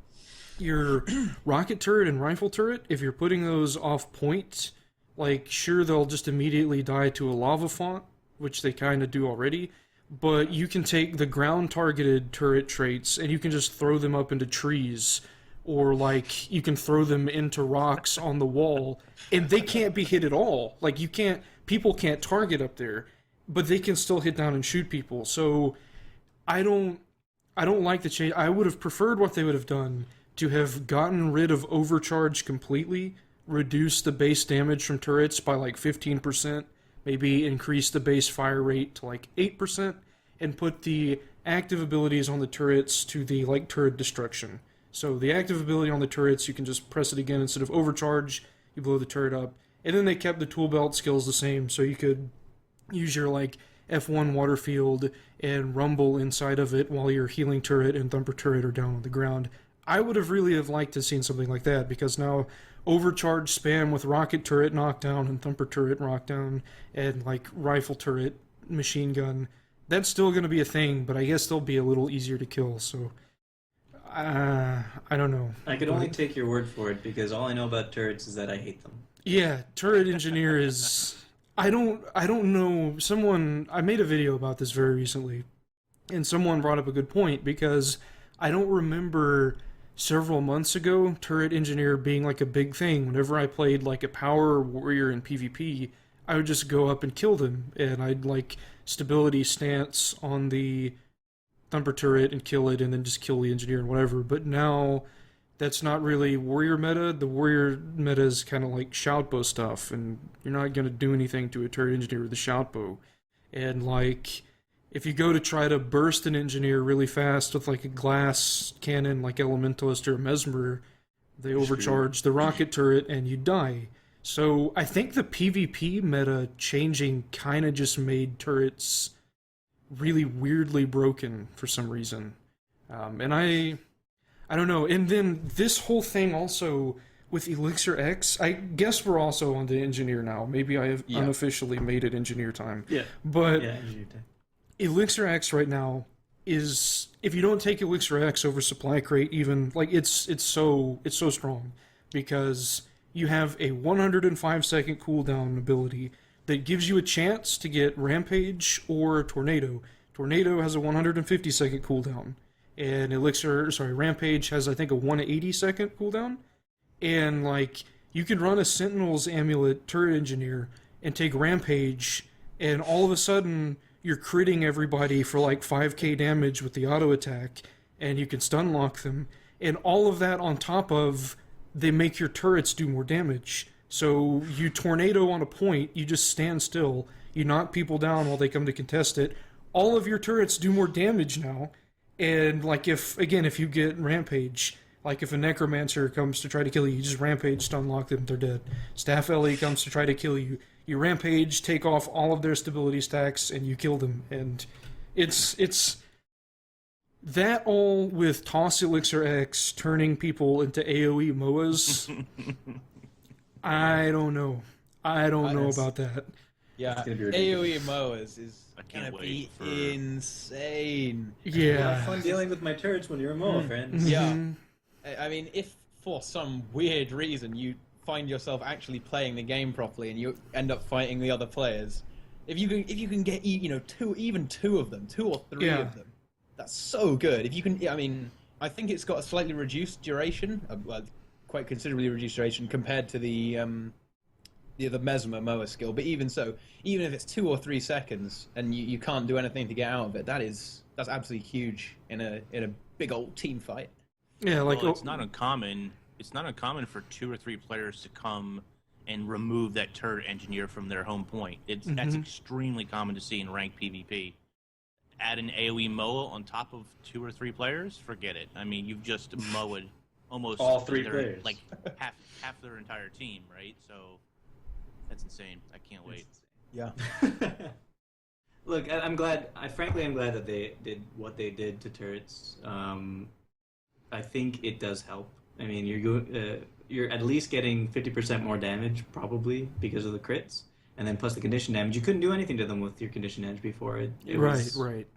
your Rocket Turret and Rifle Turret, if you're putting those off point, like, sure, they'll just immediately die to a lava font, which they kind of do already, but you can take the ground-targeted turret traits and you can just throw them up into trees, or, like, you can throw them into rocks on the wall, and they can't be hit at all. Like, people can't target up there, but they can still hit down and shoot people. So, I don't like the change. I would have preferred what they would have done to have gotten rid of overcharge completely, reduce the base damage from turrets by like 15%, maybe increase the base fire rate to like 8%, and put the active abilities on the turrets to the like turret destruction. So the active ability on the turrets, you can just press it again instead of overcharge, you blow the turret up. And then they kept the tool belt skills the same, so you could use your like F1 water field and rumble inside of it while your healing turret and thumper turret are down on the ground. I would have really liked to have seen something like that, because now overcharge spam with rocket turret knockdown and thumper turret knockdown and like rifle turret machine gun, that's still going to be a thing, but I guess they'll be a little easier to kill. So I don't know. I could only take your word for it, because all I know about turrets is that I hate them. Yeah, turret engineer is I don't know. I made a video about this very recently, and someone brought up a good point, because I don't remember several months ago turret engineer being like a big thing. Whenever I played like a power warrior in PvP, I would just go up and kill them, and I'd like stability stance on the thumper turret and kill it, and then just kill the engineer and whatever. But now that's not really warrior meta. The warrior meta is kind of like shout bow stuff, and you're not going to do anything to a turret engineer with a shout bow. And like, if you go to try to burst an engineer really fast with like a glass cannon like Elementalist or Mesmer, they overcharge the rocket turret and you die. So I think the PvP meta changing kind of just made turrets really weirdly broken for some reason. And I don't know. And then this whole thing also with Elixir X, I guess we're also on the engineer now. Maybe I have unofficially made it engineer time. Yeah. But Yeah, engineer time. Elixir X right now is, if you don't take Elixir X over Supply Crate, even like it's so strong because you have a 105-second cooldown ability that gives you a chance to get Rampage or Tornado. Tornado has a 150-second cooldown, and Rampage has, I think, a 180-second cooldown. And, like, you can run a Sentinel's Amulet Turret Engineer and take Rampage, and all of a sudden, you're critting everybody for, like, 5k damage with the auto attack, and you can stun lock them. And all of that on top of, they make your turrets do more damage. So, you Tornado on a point, you just stand still, you knock people down while they come to contest it. All of your turrets do more damage now, and, like, if you get Rampage, like if a Necromancer comes to try to kill you, you just Rampage, stun lock them, they're dead. Staff Ellie comes to try to kill you, you Rampage, take off all of their stability stacks, and you kill them. And it's that all with Toss Elixir X turning people into AoE MOAs. I don't know. I don't know about that. Yeah, AoE MOAs is gonna be insane. Yeah. Have fun dealing with my turrets when you're a MOA, friends. Yeah. I mean, if for some weird reason you find yourself actually playing the game properly and you end up fighting the other players, if you can get two of them, 2 or 3 of them, that's so good. If you can, I mean, I think it's got a slightly reduced duration, quite considerably reduced duration compared to the Mesmer Moa skill. But even so, even if it's 2 or 3 seconds and you can't do anything to get out of it, that's absolutely huge in a big old team fight. Yeah, like well, it's not uncommon. It's not uncommon for 2 or 3 players to come and remove that turret engineer from their home point. That's extremely common to see in ranked PvP. Add an AoE MOA on top of 2 or 3 players, forget it. I mean, you've just mowed almost all 3 players, like half their entire team, right? So that's insane. I can't wait. Yeah. Look, I'm glad. Frankly, I'm glad that they did what they did to turrets. I think it does help. I mean, you're at least getting 50% more damage, probably, because of the crits. And then plus the condition damage. You couldn't do anything to them with your condition edge before. It was, right.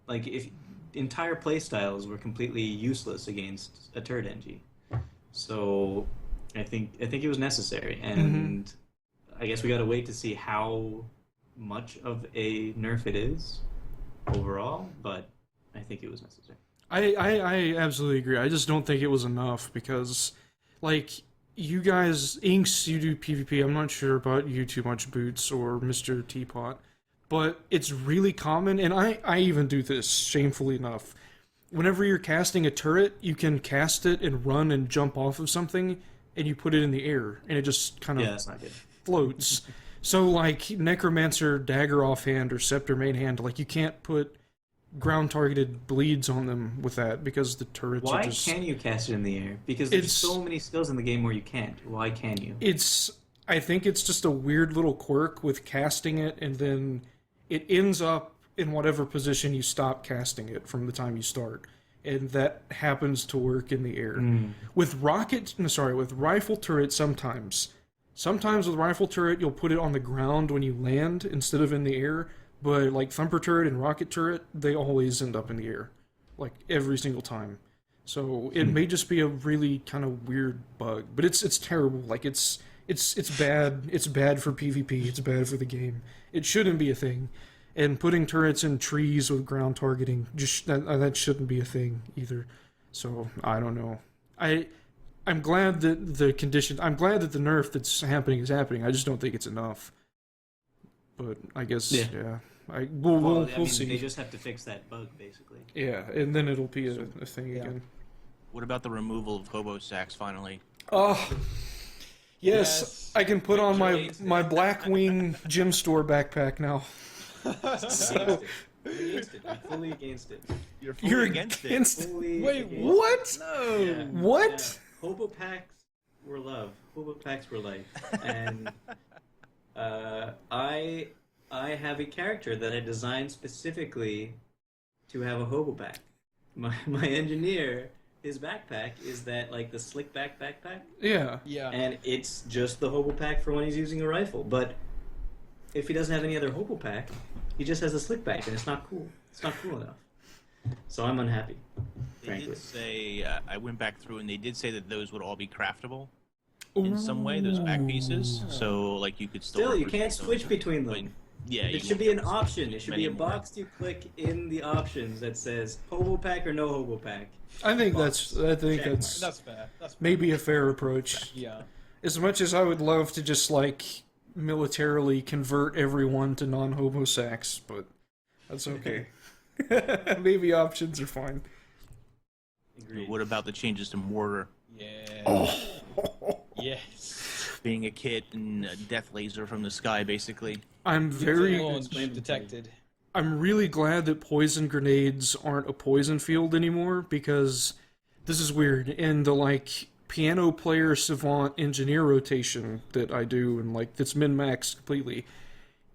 Like, if entire playstyles were completely useless against a turret engie. So, I think it was necessary. And I guess we gotta wait to see how much of a nerf it is overall, but I think it was necessary. I absolutely agree. I just don't think it was enough because, like, you guys, Inks, you do PvP. I'm not sure about you too much, Boots or Mr. Teapot, but it's really common, and I even do this, shamefully enough. Whenever you're casting a turret, you can cast it and run and jump off of something, and you put it in the air, and it just kind of that's not good. floats. So, like, Necromancer, Dagger offhand, or Scepter main hand, like, you can't put ground-targeted bleeds on them with that because the turrets Why are just... can you cast it in the air? Because there's so many skills in the game where you can't. Why can you? I think it's just a weird little quirk with casting it, and then it ends up in whatever position you stop casting it from the time you start. And that happens to work in the air. With rifle turret sometimes. Sometimes with rifle turret, you'll put it on the ground when you land instead of in the air. But, like, Thumper turret and Rocket turret, they always end up in the air. Like, every single time. So, it may just be a really kind of weird bug. But it's terrible. Like, it's bad. It's bad for PvP. It's bad for the game. It shouldn't be a thing. And putting turrets in trees with ground targeting, just that shouldn't be a thing either. So, I don't know. I'm glad that I'm glad that the nerf that's happening is happening. I just don't think it's enough. But I guess, yeah. We'll see. They just have to fix that bug, basically. Yeah, and then it'll be a thing again. What about the removal of hobo sacks, finally? Oh, yes. I can put on my Blackwing gym store backpack now. I'm fully against it. You're against it. Wait, what? No. Yeah. What? Yeah. Hobo packs were love. Hobo packs were life. And I have a character that I designed specifically to have a hobo pack. My engineer his backpack is that like the slick back backpack, Yeah. Yeah. and it's just the hobo pack for when he's using a rifle. But if he doesn't have any other hobo pack, he just has a slick back, and it's not cool. It's not cool enough. So I'm unhappy, They frankly. did say, I went back through and they did say that those would all be craftable in some way, those back pieces. So, like, you could Still, you represent can't those, switch between but, them. yeah, It you should won't be an be able to option. switch It should many be a more. box you click in the options that says hobo pack or no hobo pack. I think Box. that's Check that's That's fair. That's fair. maybe a fair approach. Yeah. As much as I would love to just like militarily convert everyone to non-hobo sacks, but that's okay. Maybe options are fine. Agreed. What about the changes to mortar? Yeah. Yes. Being a kid and a death laser from the sky, basically. I'm very Launch explain it to me. detected. I'm really glad that poison grenades aren't a poison field anymore, because this is weird. In the like piano player savant engineer rotation that I do, and like that's min-maxed completely,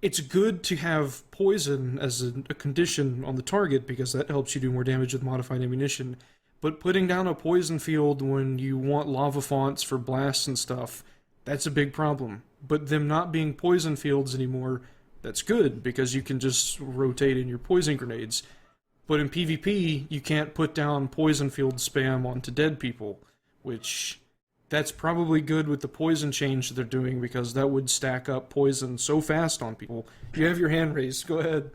it's good to have poison as a condition on the target because that helps you do more damage with modified ammunition. But putting down a poison field when you want lava fonts for blasts and stuff, that's a big problem. But them not being poison fields anymore, that's good because you can just rotate in your poison grenades. But in PvP, you can't put down poison field spam onto dead people, which that's probably good with the poison change that they're doing because that would stack up poison so fast on people. You have your hand raised. Go ahead.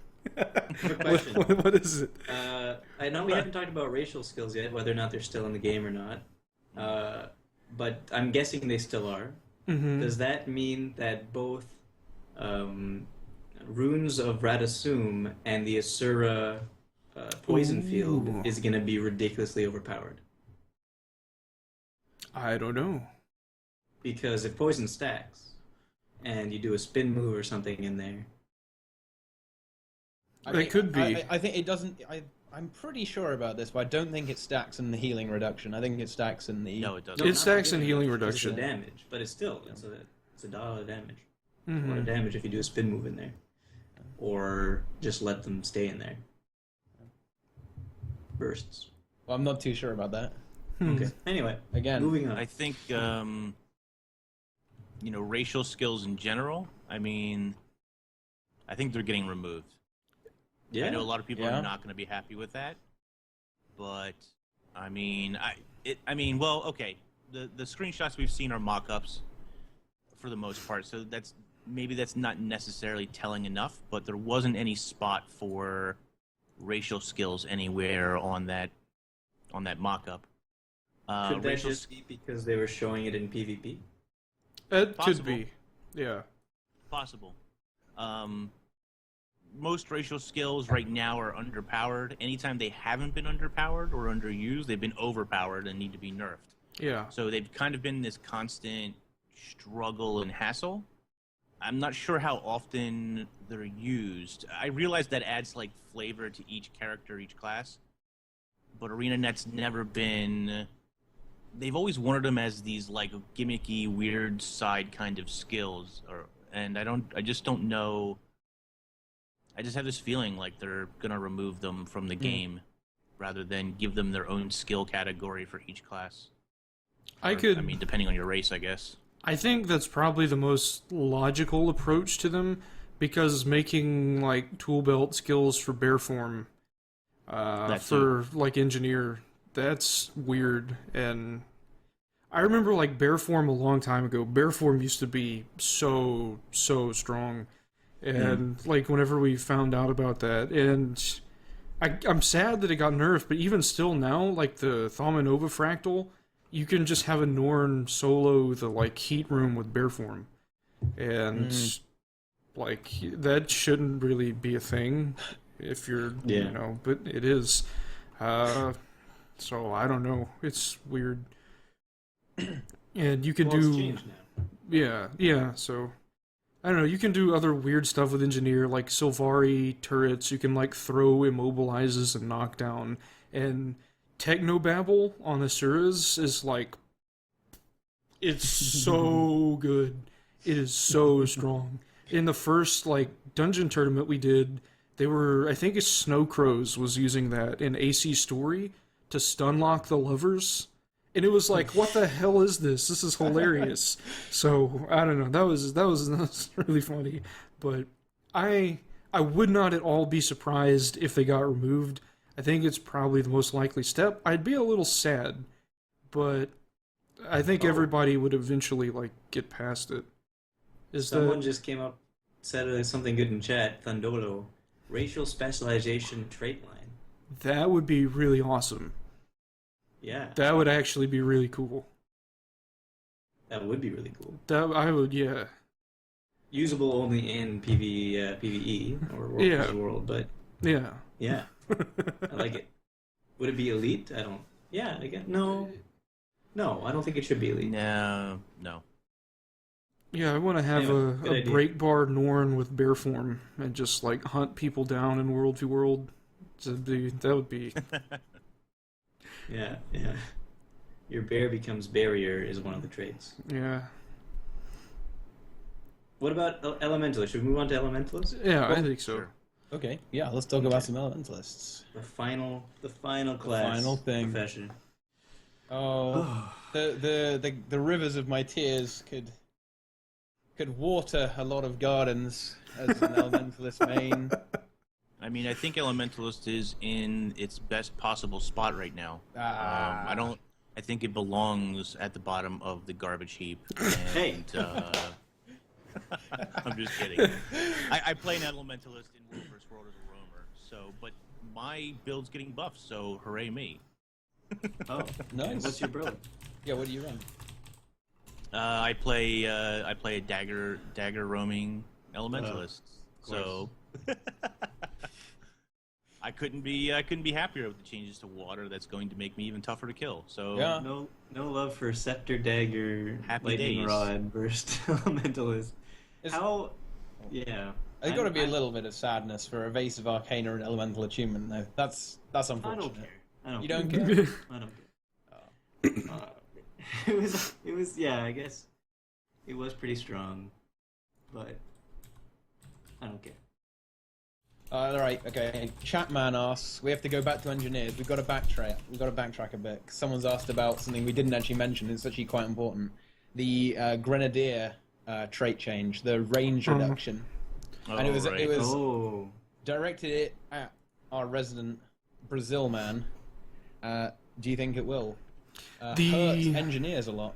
Quick question. What is it? I know we haven't talked about racial skills yet, whether or not they're still in the game or not. But I'm guessing they still are. Mm-hmm. Does that mean that both Runes of Radasum and the Asura poison field Ooh. is going to be ridiculously overpowered? I don't know. Because if poison stacks, and you do a spin move or something in there, It could be. I think it doesn't. I'm pretty sure about this, but I don't think it stacks in the healing reduction. I think it stacks in the. No, it doesn't. It not stacks in really, healing it's reduction. the damage, but it's still it's a dollar damage. A lot Mm-hmm. of damage if you do a spin move in there, or just let them stay in there. Bursts. Well, I'm not too sure about that. Okay. Anyway, Again, moving on. I think, racial skills in general, I mean, I think they're getting removed. Yeah. I know a lot of people Yeah. are not going to be happy with that, but I mean, well, okay. The screenshots we've seen are mock-ups for the most part, so that's not necessarily telling enough. But there wasn't any spot for racial skills anywhere on that mock-up. Could that racial just be because they were showing it in PvP? It could Possible. be. Yeah. Possible. Most racial skills right now are underpowered. Anytime they haven't been underpowered or underused, they've been overpowered and need to be nerfed. Yeah. So they've kind of been this constant struggle and hassle. I'm not sure how often they're used. I realize that adds like flavor to each character, each class. But ArenaNet's never been. They've always wanted them as these like gimmicky, weird side kind of skills, and I just don't know. I just have this feeling like they're gonna remove them from the game, rather than give them their own skill category for each class. I could. I mean, depending on your race, I guess. I think that's probably the most logical approach to them, because making like tool belt skills for bear form, for like engineer, that's weird. And I remember like bear form a long time ago. Bear form used to be so strong, and like whenever we found out about that, and I'm sad that it got nerfed. But even still now, like the Thama Nova fractal, you can just have a Norn solo the like heat room with bear form, and like that shouldn't really be a thing if you're but it is. So I don't know. It's weird, and you can Well, it's do changed now. yeah. So I don't know. You can do other weird stuff with engineer, like Sylvari turrets. You can like throw immobilizes and knock down, and Technobabble on Asuras is like, it's so good. It is so strong. In the first like dungeon tournament we did, they were, I think it's Snow Crows was using that in AC Story to stun lock the lovers. And it was like, what the hell is this? This is hilarious. So, I don't know. That was really funny. But I would not at all be surprised if they got removed. I think it's probably the most likely step. I'd be a little sad, but I think everybody would eventually like get past it. Someone just came up, said something good in chat. Thundolo, racial specialization trait line. That would be really awesome. Yeah, That would actually be really cool. that would be really cool. That I would, yeah. Usable only in PvE or World Yeah. versus World, but Yeah. yeah, I like it. Would it be elite? I don't. Yeah, again, no, I don't think it should be elite. No. Yeah, I want to have Anyway, good a idea. break bar Norn with bear form and just like hunt people down in World v World. That would be Yeah. Your bear becomes barrier is one of the traits. yeah. What about Elementalist? Should we move on to Elementalist? Yeah, I think so. Sure. Okay, yeah, let's talk about some elementalists. The final class. final thing. Profession. Oh, the rivers of my tears could water a lot of gardens as an elementalist main. I mean, I think Elementalist is in its best possible spot right now. I think it belongs at the bottom of the garbage heap. And, Hey. I'm just kidding. I play an Elementalist in World vs. World as a roamer, but my build's getting buffed, so hooray me. Oh, Nice. what's your build? Yeah, what do you run? I play a dagger roaming Elementalist. So I couldn't be happier with the changes to water. That's going to make me even tougher to kill. So Yeah. No love for scepter, dagger, Happy lightning days. rod versus Elementalist. It's- How? Yeah. There's got to be a little bit of sadness for Evasive Arcana and Elemental Attunement, though. That's I unfortunate. don't care. I don't You care. don't care? I don't care. It was. Yeah, I guess it was pretty strong, but I don't care. Alright, okay. Chatman asks, we have to go back to engineers. We've got to backtrack. A bit. Someone's asked about something we didn't actually mention. It's actually quite important. The Grenadier trait change, the range reduction. And it was Oh, directed it at our resident Brazil man. Do you think it will hurt engineers a lot?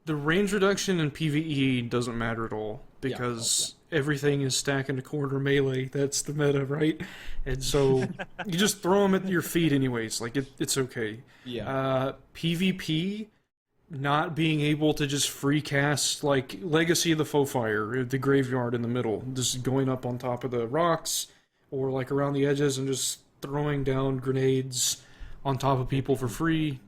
The range reduction in PvE doesn't matter at all because everything is stack into corner melee. That's the meta, right? And so you just throw them at your feet anyways. Like it's okay. Yeah. PvP, not being able to just free cast like Legacy of the Foefire, the graveyard in the middle, just going up on top of the rocks or like around the edges and just throwing down grenades on top of people for free.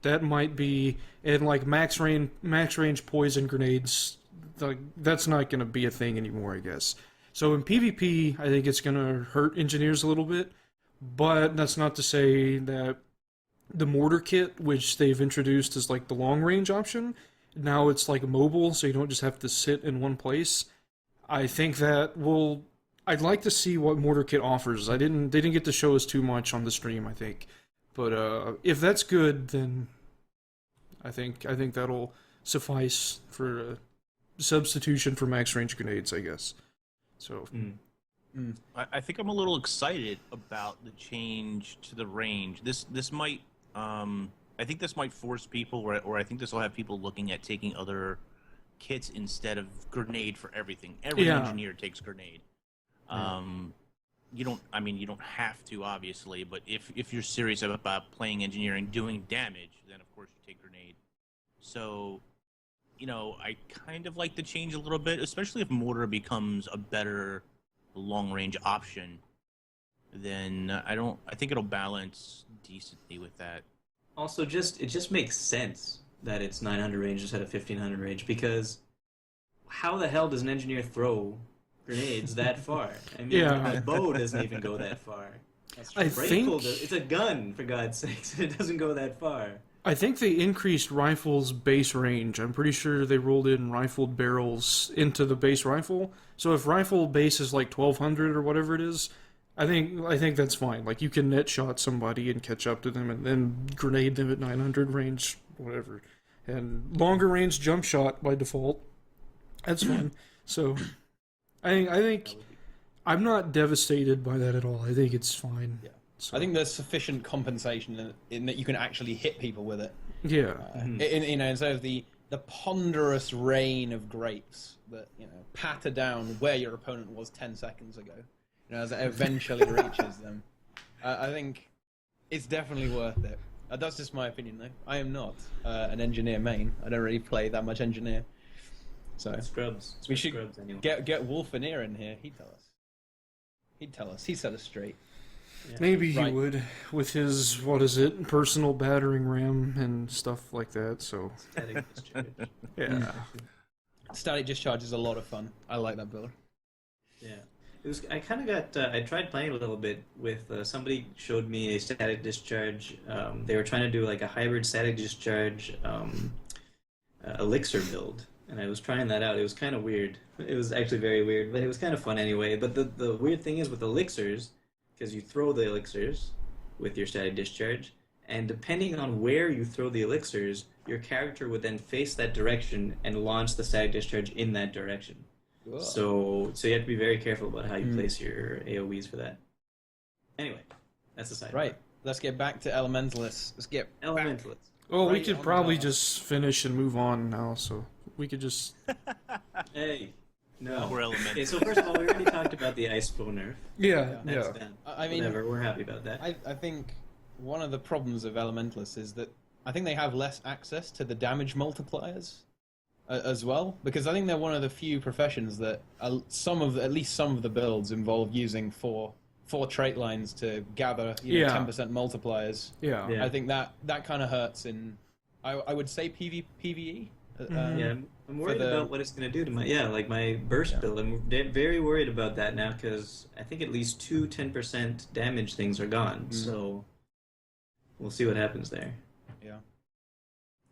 That might be, and like max range poison grenades, like that's not going to be a thing anymore, I guess. So in PvP, I think it's going to hurt engineers a little bit, but that's not to say that the mortar kit, which they've introduced as like the long range option, now it's like mobile, so you don't just have to sit in one place. I think that will. I'd like to see what mortar kit offers. They didn't get to show us too much on the stream, I think. But if that's good, then I think that'll suffice for a substitution for max range grenades, I guess. So I think I'm a little excited about the change to the range. This might I think this might force people, or I think this will have people looking at taking other kits instead of grenade for everything. Every engineer takes grenade. You don't have to, obviously, but if you're serious about playing engineering, doing damage, then of course you take grenade. So, I kind of like the change a little bit, especially if mortar becomes a better long-range option. Then I think it'll balance decently with that. also it just makes sense that it's 900 range instead of 1500 range, because how the hell does an engineer throw grenades that far? I mean, a bow doesn't even go that far. I think It's a gun, for God's sakes. It doesn't go that far. I think they increased rifles' base range. I'm pretty sure they rolled in rifled barrels into the base rifle. So if rifle base is like 1200 or whatever it is, I think that's fine. Like you can net shot somebody and catch up to them, and then grenade them at 900 range, whatever. And longer range jump shot by default. That's fine. So, I think I'm not devastated by that at all. I think it's fine. Yeah. So, I think there's sufficient compensation in that you can actually hit people with it. yeah. Instead of the ponderous rain of grapes that patter down where your opponent was 10 seconds ago. As it eventually reaches them. I think it's definitely worth it. That's just my opinion, though. I am not an engineer main. I don't really play that much engineer. So Scrubs. we should Scrubs anyway. get Wolfeneer in here. He'd tell us. He'd tell us. He set us straight. Yeah. Maybe he Right. would with his personal battering ram and stuff like that. So Static discharge. yeah, Static discharge is a lot of fun. I like that build. Yeah. It was. I kind of got. I tried playing a little bit with. Somebody showed me a static discharge. They were trying to do like a hybrid static discharge elixir build, and I was trying that out. It was kind of weird. It was actually very weird, but it was kind of fun anyway. But the weird thing is with elixirs, because you throw the elixirs with your static discharge, and depending on where you throw the elixirs, your character would then face that direction and launch the static discharge in that direction. Whoa. So you have to be very careful about how you place your AoEs for that. Anyway, that's the side. Right. Let's get back to Elementalists. Let's get Elementalists. well, we Right could on probably top. just finish and move on now. So we could just Hey. No. We're elementals. Okay, so first of all, we already talked about the ice bow nerf. yeah. That's done. I mean, Whatever, we're happy about that. I think one of the problems of Elementalists is that I think they have less access to the damage multipliers as well, because I think they're one of the few professions that at least some of the builds involve using four trait lines to gather 10% multipliers. Yeah. Yeah. I think that kind of hurts in I would say PvE. Yeah, I'm worried the- about what it's going to do to my burst build. I'm very worried about that now because I think at least two 10% damage things are gone. So we'll see what happens there. Yeah.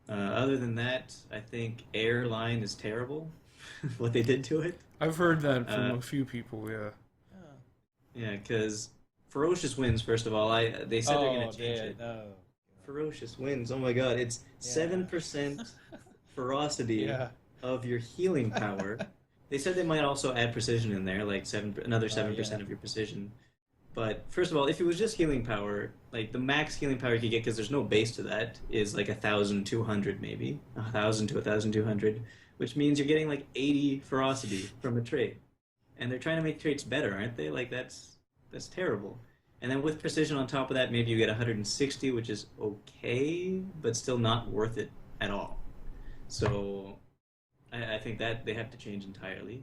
Other than that, I think airline is terrible. What they did to it. I've heard that from a few people. Yeah. Yeah, because ferocious winds. First of all, they said they're going to change it. No. Ferocious winds. Oh my God, it's 7% ferocity Yeah. of your healing power. They said they might also add precision in there, like another 7% yeah. of your precision. But first of all, if it was just healing power, like the max healing power you could get, because there's no base to that, is like 1,200 maybe, 1,000 to 1,200, which means you're getting like 80 ferocity from a trait. And they're trying to make traits better, aren't they? Like that's terrible. And then with precision on top of that, maybe you get 160, which is okay, but still not worth it at all. So I think that they have to change entirely.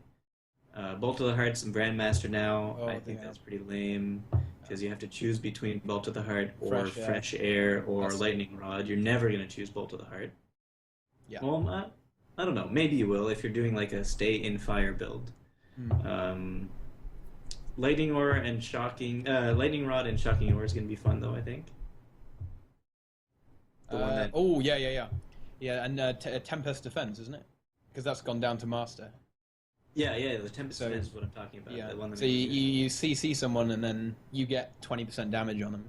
Bolt of the Heart's and Grandmaster now. I think that's pretty lame because you have to choose between Bolt of the Heart or Fresh Air or That's- Lightning Rod. You're never going to choose Bolt of the Heart. Yeah. Well, I don't know. Maybe you will if you're doing like a stay in fire build. Lightning Rod and Shocking Aura is going to be fun though. I think. The one that- Yeah, and Tempest Defense, isn't it? Because that's gone down to Master. Yeah, the Tempest Defense is what I'm talking about. Yeah. The one that So you CC someone and then you get 20% damage on them.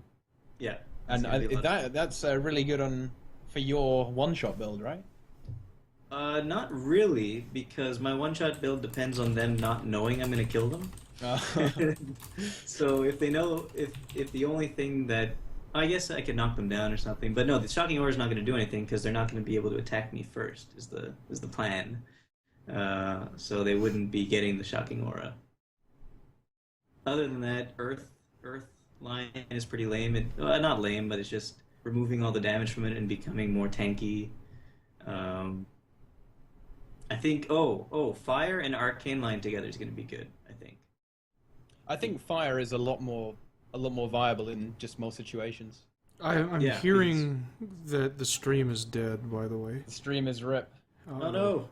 Yeah. And It's gonna be a lot. that's really good for your one-shot build, right? Not really, because my one-shot build depends on them not knowing I'm going to kill them. So if they know, if the only thing that, I guess I could knock them down or something, but no, the Shocking Aura is not going to do anything because they're not going to be able to attack me first. Is the plan? So they wouldn't be getting the Shocking Aura. Other than that, Earth line is pretty lame. Not lame, but it's just removing all the damage from it and becoming more tanky. I think Fire and Arcane line together is going to be good. I think Fire is a lot more viable in just most situations. I'm hearing that the stream is dead. By the way. The stream is rip. Oh no!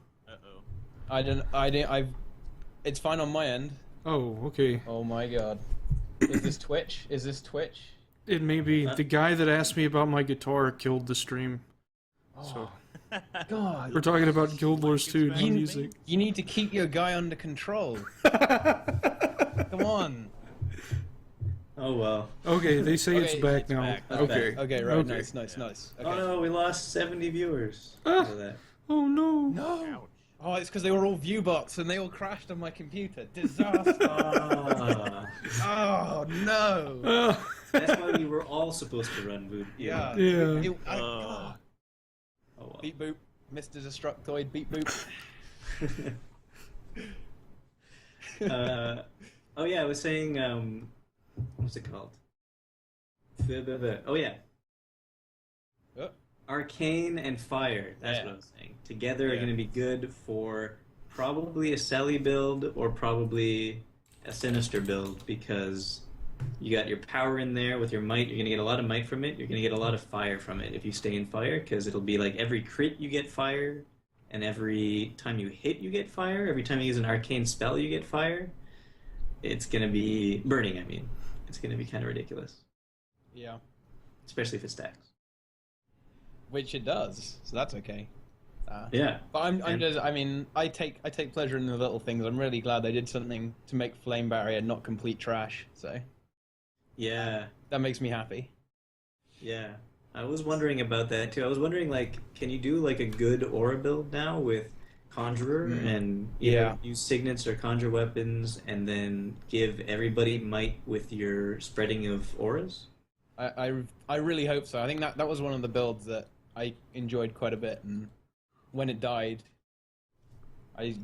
It's fine on my end. Oh, okay. Oh my God. Is this Twitch? It may be the guy that asked me about my guitar killed the stream. So God. we're talking about Guild Wars 2 You- music. You need to keep your guy under control. Come on. Oh well. Okay, they say it's Okay, back it's now. back. Okay. Okay, right, Okay. nice. Okay. Oh no, we lost 70 viewers Ah. because of that. Oh no. No! Ouch. Oh, it's because they were all view bots and they all crashed on my computer. Disaster! Ah, Oh, no! Ah. that's why we were all supposed to run boot. Yeah. Yeah. Oh well. Beep boop. Mr. Destructoid, beep boop. Oh yeah, I was saying, what's it called? Oh yeah, Oh, Arcane and Fire. That's Yeah. what I was saying. Together are Yeah. going to be good for probably a Selly build or probably a Sinister build because you got your power in there with your might. You're going to get a lot of might from it. You're going to get a lot of fire from it if you stay in fire because it'll be like every crit you get fire, and every time you hit you get fire. Every time you use an arcane spell you get fire. It's going to be burning. I mean, it's going to be kind of ridiculous, yeah. especially if it stacks. Which it does, so that's okay. Yeah. But I'm And- just, I mean, I take pleasure in the little things. I'm really glad they did something to make Flame Barrier not complete trash, so Yeah. that makes me happy. Yeah, I was wondering about that too. I was wondering, like, can you do like a good aura build now with Conjurer and Yeah. use signets or conjure weapons, and then give everybody might with your spreading of auras? I really hope so. I think that was one of the builds that I enjoyed quite a bit, and when it died,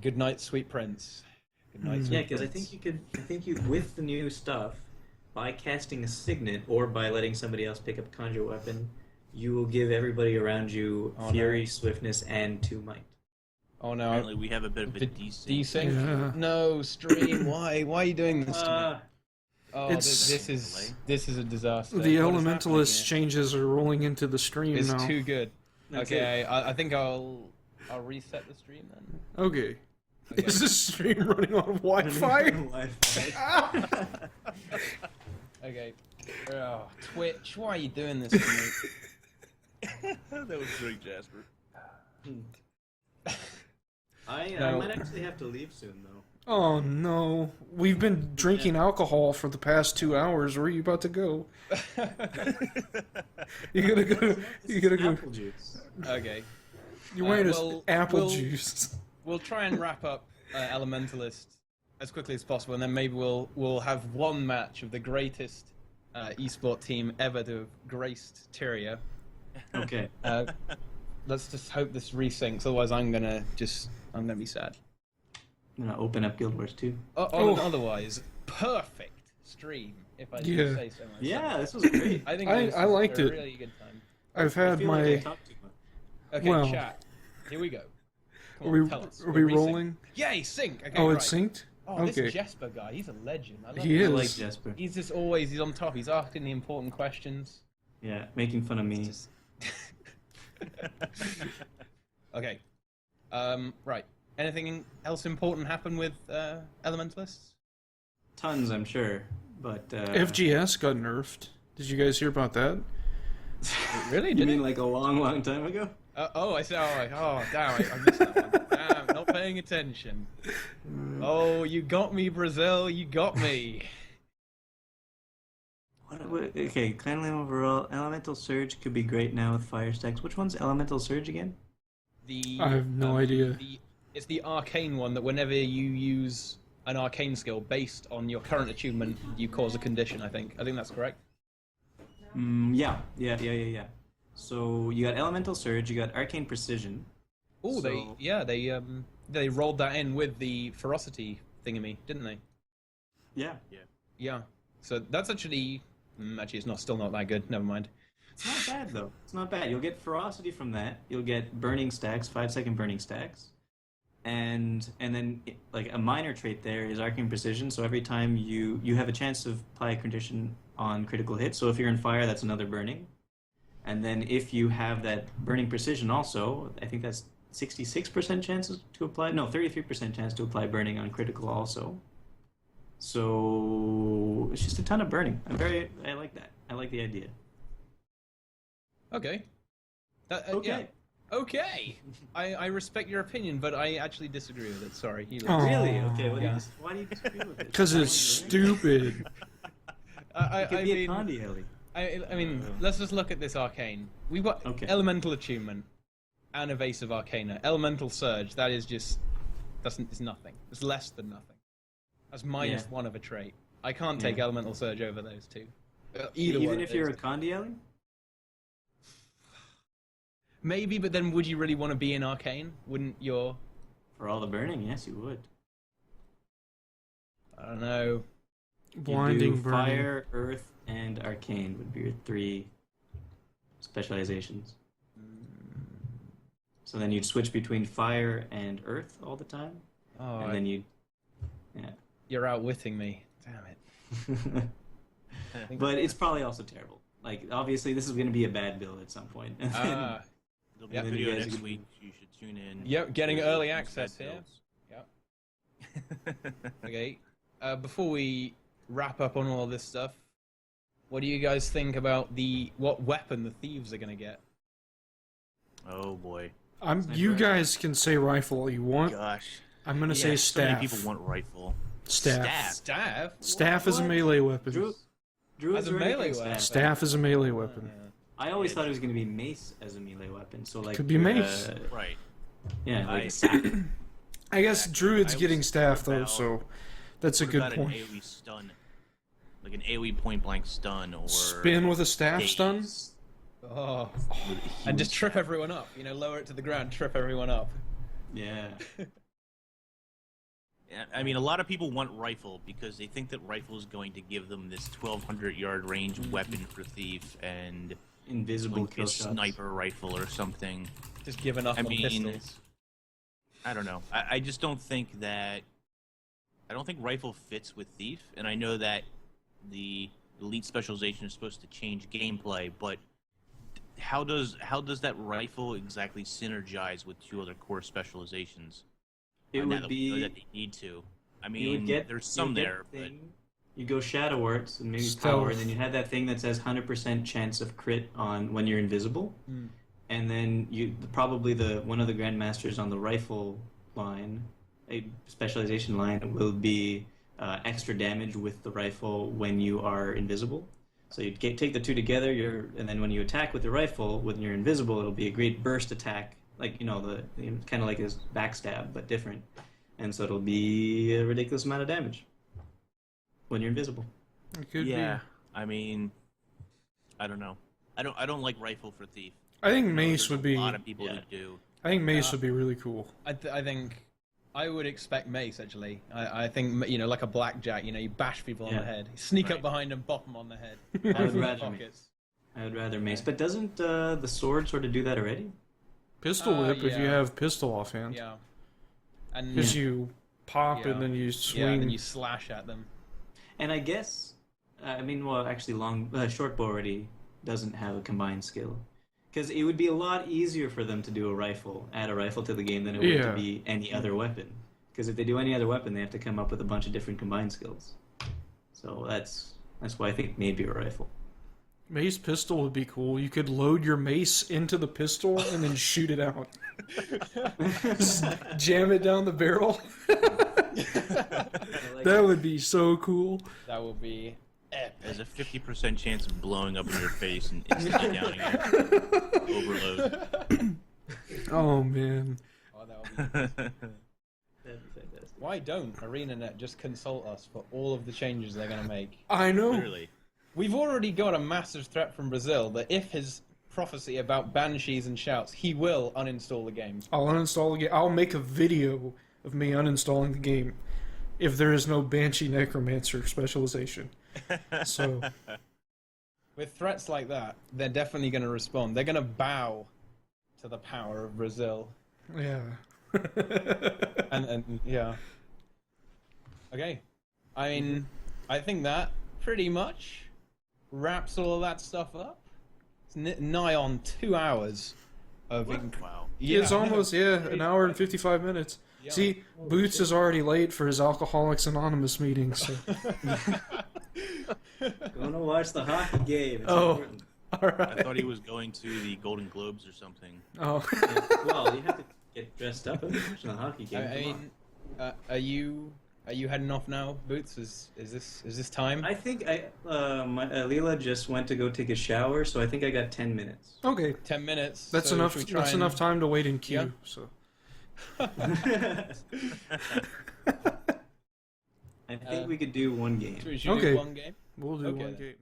good night, sweet prince. Good night, sweet Yeah, because I prince. think you could. I think you with the new stuff, by casting a signet or by letting somebody else pick up a conjure weapon, you will give everybody around you Oh, fury, no. swiftness, and 2 might. Oh no, Apparently, we have a bit of a Did desync. desync? Yeah. No, stream. Why are you doing this to me? Oh, It's- this is a disaster. The What is elementalist happening changes are rolling into the stream here? It's now. too good. That's Okay, I think I'll reset the stream then. Okay. Okay. Is this stream running on Wi-Fi? Wi-Fi. Okay. Oh, Twitch, why are you doing this to me? That was great, Jasper. I No. might actually have to leave soon, though. Oh no. We've been drinking alcohol for the past 2 hours. Where are you about to go? You gotta go. You gotta go. Apple juice. Okay. You're wearing well, apple we'll- juice. We'll try and wrap up Elementalist as quickly as possible, and then maybe we'll have one match of the greatest esport team ever to have graced Tyria. Okay. Let's just hope this resyncs, otherwise I'm gonna be sad. I'm gonna open up Guild Wars 2. Oh. Otherwise, perfect stream, if I Yeah. do say so myself. Yeah, this was great. I think I this was liked a it. really good time. I've I had feel like I my. talked too much. Okay, Well- chat. Here we go. Come Are on, we, tell us. are we We're resync. rolling? Yay, sync! Okay, Oh, right. it's synced? Oh, Okay. this Jesper guy, he's a legend. I love He I him. is. like Jesper. He's just he's on top. He's asking the important questions. Yeah, making fun of me. Okay. Right. Anything else important happen with Elementalists? Tons, I'm sure. But FGS got nerfed. Did you guys hear about that? Really? You Did mean it? like a long, long time ago? I said, oh, damn, I missed that one. Damn, not paying attention. Oh, you got me, Brazil. You got me. Okay, kindly overall, Elemental Surge could be great now with Fire Stacks. Which one's Elemental Surge again? I have no idea. It's the arcane one that whenever you use an arcane skill based on your current achievement, you cause a condition. I think that's correct. Yeah. So you got Elemental Surge, you got Arcane Precision. Oh, So- they rolled that in with the ferocity thingammy, didn't they? Yeah. Yeah. So that's actually it's still not that good. Never mind. It's not bad though. It's not bad. You'll get Ferocity from that. You'll get Burning Stacks, 5-second Burning Stacks. And then like a minor trait there is Arcane Precision, so every time you have a chance to apply a condition on critical hit. So if you're in fire, that's another burning. And then if you have that Burning Precision also, I think that's 66% chances to apply. No, 33% chance to apply burning on critical also. So it's just a ton of burning. I like that. I like the idea. Okay. Okay. Yeah. Okay. I respect your opinion, but I actually disagree with it. Sorry. Oh. Really? Okay. Yeah. Why do you disagree with it? Because it's stupid. It could I be a mean, Condy I mean, let's just look at this arcane. We've got Okay. Elemental Attunement and Evasive Arcana. Elemental Surge, that is just... it's nothing. It's less than nothing. That's -1 of a trait. I can't take Elemental Surge over those two. Either Even one if of you're a those two. Condy Maybe, but then would you really want to be in Arcane? Wouldn't your... For all the burning, yes, you would. I don't know. Blinding you do burning. Fire, Earth, and Arcane would be your 3 specializations. So then you'd switch between Fire and Earth all the time, Oh, and then you'd... you're outwitting me. Damn it. But it's probably also terrible. Like, obviously, this is going to be a bad build at some point. And then, There'll be Yep. a And then you video guys next could- week. You should tune in. Yep, getting to early the access bad here. builds. Okay. Before we wrap up on all this stuff, what do you guys think about what weapon the thieves are going to get? Oh boy. You Sniper. guys can say rifle all you want. Gosh. I'm gonna say So many staff. people want rifle. Staff. Staff? Staff is a What? melee weapon. Drew As is a already melee against weapon. Staff is a melee weapon. I always thought it was going to be mace as a melee weapon. So like Could be mace. Right. Yeah, like I- a sack. I guess Druid's I getting was staff though, about- so that's a What good about point. an AoE stun? Like an AoE point blank stun or Spin with a staff daze stun? Oh. with a And just huge trip everyone up. You know, lower it to the ground, trip everyone up. Yeah. Yeah, I mean, a lot of people want rifle because they think that rifle is going to give them this 1,200-yard range weapon for thief and Invisible like kill a shots. sniper rifle or something. Just giving up I on mean, pistols. I don't know. I just don't think that. I don't think rifle fits with thief, and I know that the elite specialization is supposed to change gameplay, but how does that rifle exactly synergize with 2 other core specializations? It Now would that we know be. that they need to. I You would mean, get there's some you would get there, but thing- You go Shadow Arts and maybe Stealth. Power, and then you had that thing that says 100% chance of crit on when you're invisible. Mm. And then probably one of the grandmasters on the rifle line, a specialization line, will be extra damage with the rifle when you are invisible. So you take the 2 together, and then when you attack with the rifle, when you're invisible, it'll be a great burst attack, like kind of like a backstab but different. And so it'll be a ridiculous amount of damage when you're invisible. It could yeah. be. I mean, I don't know. I don't like rifle for thief. I think I know mace there's would be. a lot of people Yeah. who do. I think mace would be really cool. I think I would expect mace, actually. I think, like a blackjack, you bash people on the Yeah. head. Sneak Right. up behind them, bop them on the head. I would From the rather pockets. I would rather mace, but doesn't the sword sort of do that already? Pistol whip if you yeah. have pistol offhand. Yeah. And Because you pop Yeah. and then you yeah, swing. and then you slash at them. And I guess, actually, short bow already doesn't have a combined skill. Because it would be a lot easier for them to do add a rifle to the game than it would Yeah. to be any other weapon. Because if they do any other weapon, they have to come up with a bunch of different combined skills. So that's why I think maybe a rifle. Mace pistol would be cool. You could load your mace into the pistol and then shoot it out. Just jam it down the barrel. That would be so cool. That will be epic. There's a 50% chance of blowing up in your face and instantly downing you. Overload. Oh man. Oh, that would be... That'd be fantastic. Why don't ArenaNet just consult us for all of the changes they're going to make? I know. Literally. We've already got a massive threat from Brazil that if his prophecy about banshees and shouts, he will uninstall the game. I'll uninstall the game. I'll make a video of me uninstalling the game if there is no Banshee Necromancer specialization. So With threats like that, they're definitely going to respond. They're going to bow to the power of Brazil. yeah. And yeah. Okay. I mean, I think that pretty much wraps all of that stuff up. It's nigh on 2 hours of... Wow. Yeah, It's almost an hour and 55 minutes. Yeah. See, Boots is already late for his Alcoholics Anonymous meeting. So. Going to watch the hockey game. It's Oh. important. All I right. thought he was going to the Golden Globes or something. Oh. Yeah, well, you have to get dressed up and watch the hockey game. I Come mean, are you Are you heading off now, Boots? Is this time? I think Leela just went to go take a shower, so I think I got 10 minutes. Okay, 10 minutes. that's so enough. should we try That's and- enough time to wait in queue. Yeah. So I think we could do one game. Should we Okay. do one game? we'll do Okay. one game.